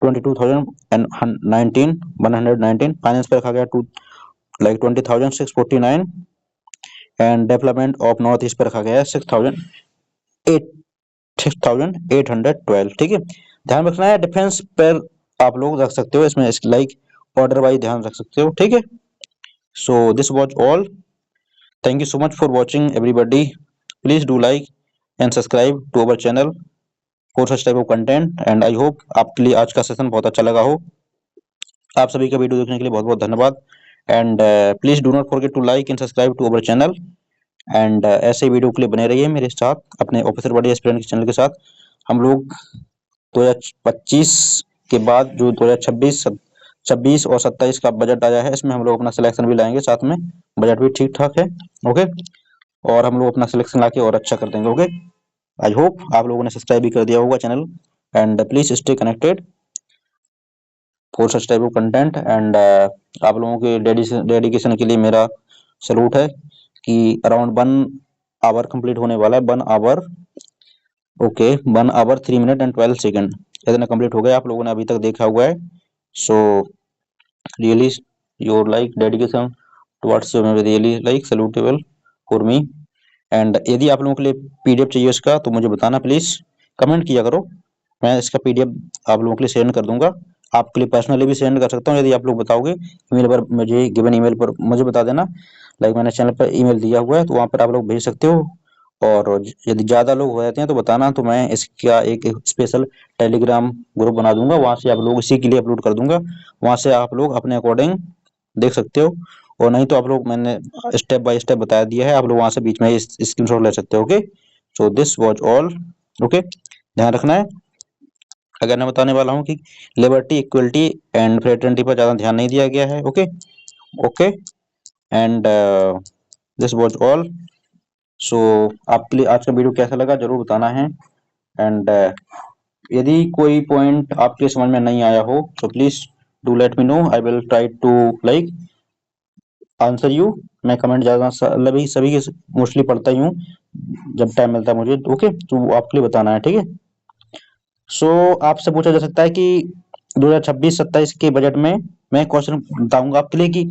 22,119, फाइनेंस पर रखा गया 20,649, and development of north east पर रखा गया है 6,812, ठीक है। ध्यान रखना है डिफेंस पर आप लोग रख सकते हो, इसमें लाइक ऑर्डर वाइज ध्यान रख सकते हो, ठीक है। So this was all, thank you so much for watching everybody, please do like and subscribe to our channel for such type of content, and I hope आपके लिए आज का सेशन बहुत अच्छा लगा हो। आप सभी का वीडियो देखने के लिए बहुत बहुत धन्यवाद, and please do not forget to like and subscribe to our channel, and ऐसे वीडियो के लिए बने रहिए मेरे साथ, अपने ऑफिसर बॉडी एस्पिरेंट के चैनल के साथ। हम लोग 2025 के बाद जो 2026 26 और 27 का बजट आया है, इसमें हम लोग अपना सिलेक्शन भी लाएंगे साथ में, बजट भी ठीक ठाक है, ओके, और हम लोग अपना सिलेक्शन लाके और अच्छा कर देंगे, ओके। आई होप आप लोगों ने सब्सक्राइब भी कर दिया होगा channel, and please stay connected for such type of content, and आप लोगों के डेडिकेशन के लिए मेरा सलूट है कि अराउंड 1 आवर कंप्लीट होने वाला है, 1 hour, okay, 1 hour 3 minute and 12 second इतना कंप्लीट हो गया, आप लोगों ने अभी तक देखा हुआ है। So really your like dedication towards really like salutable for me, and यदि आप लोगों के लिए पीडीएफ चाहिए इसका तो मुझे बताना प्लीज, कमेंट किया करो, मैं इसका पीडीएफ आप लोगों के लिए सेंड कर दूंगा, आपके लिए पर्सनली भी सेंड कर सकता हूँ यदि आप लोग बताओगे, ईमेल पर मुझे, गिवन ईमेल पर मुझे बता देना, लाइक मैंने चैनल पर ईमेल दिया हुआ है तो वहाँ पर आप लोग भेज सकते हो, और यदि ज़्यादा लोग हो जाते हैं तो बताना, तो मैं इसका एक स्पेशल टेलीग्राम ग्रुप बना दूंगा, वहाँ से आप लोग इसी के लिए अपलोड कर दूंगा, वहाँ से आप लोग अपने अकॉर्डिंग देख सकते हो, और नहीं तो आप लोग, मैंने स्टेप बाय स्टेप बता दिया है, आप लोग वहाँ से बीच में स्क्रीनशॉट ले सकते हो, okay. So this was all, okay, ध्यान रखना है। अगर मैं बताने वाला हूँ कि लिबर्टी, इक्वलिटी एंड फ्रेटर्निटी पर ज़्यादा ध्यान नहीं दिया गया है, okay, okay, and this was all. So आपके लिए आज का वीडियो कैसा लगा जरूर बताना है, एंड यदि कोई पॉइंट आपके समझ में नहीं आया हो तो please do let me know, I will try to like answer you. मैं कमेंट ज़्यादा सभी के मोस्टली पढ़ता ही हूँ जब टाइम मिलता है मुझे, ओके, तो आपके लिए बताना है, ठीक है। सो आपसे पूछा जा सकता है कि 2026-27 के बजट में मैं क्वेश्चन बताऊंगा आपके लिए कि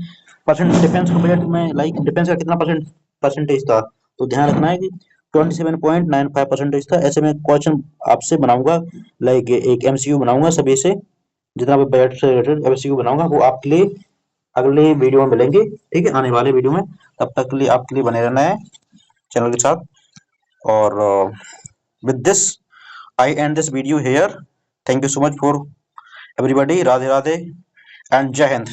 परसेंट डिफेंस का बजट में, लाइक डिफेंस का कितना परसेंटेज था, तो ध्यान रखना है कि 27.95 परसेंटेज था। ऐसे में क्वेश्चन आपसे बनाऊंगा, लाइक एक एमसीक्यू बनाऊंगा सभी से, जितना भी बजट से रिलेटेड एमसीक्यू बनाऊंगा वो आपके लिए अगले वीडियो में मिलेंगे, ठीक है, आने वाले वीडियो में। तब तक के लिए आपके लिए बने रहना है चैनल के साथ। और with this I and this video hair. Thank you so much for everybody. Radhe Radhe and जय हिंद।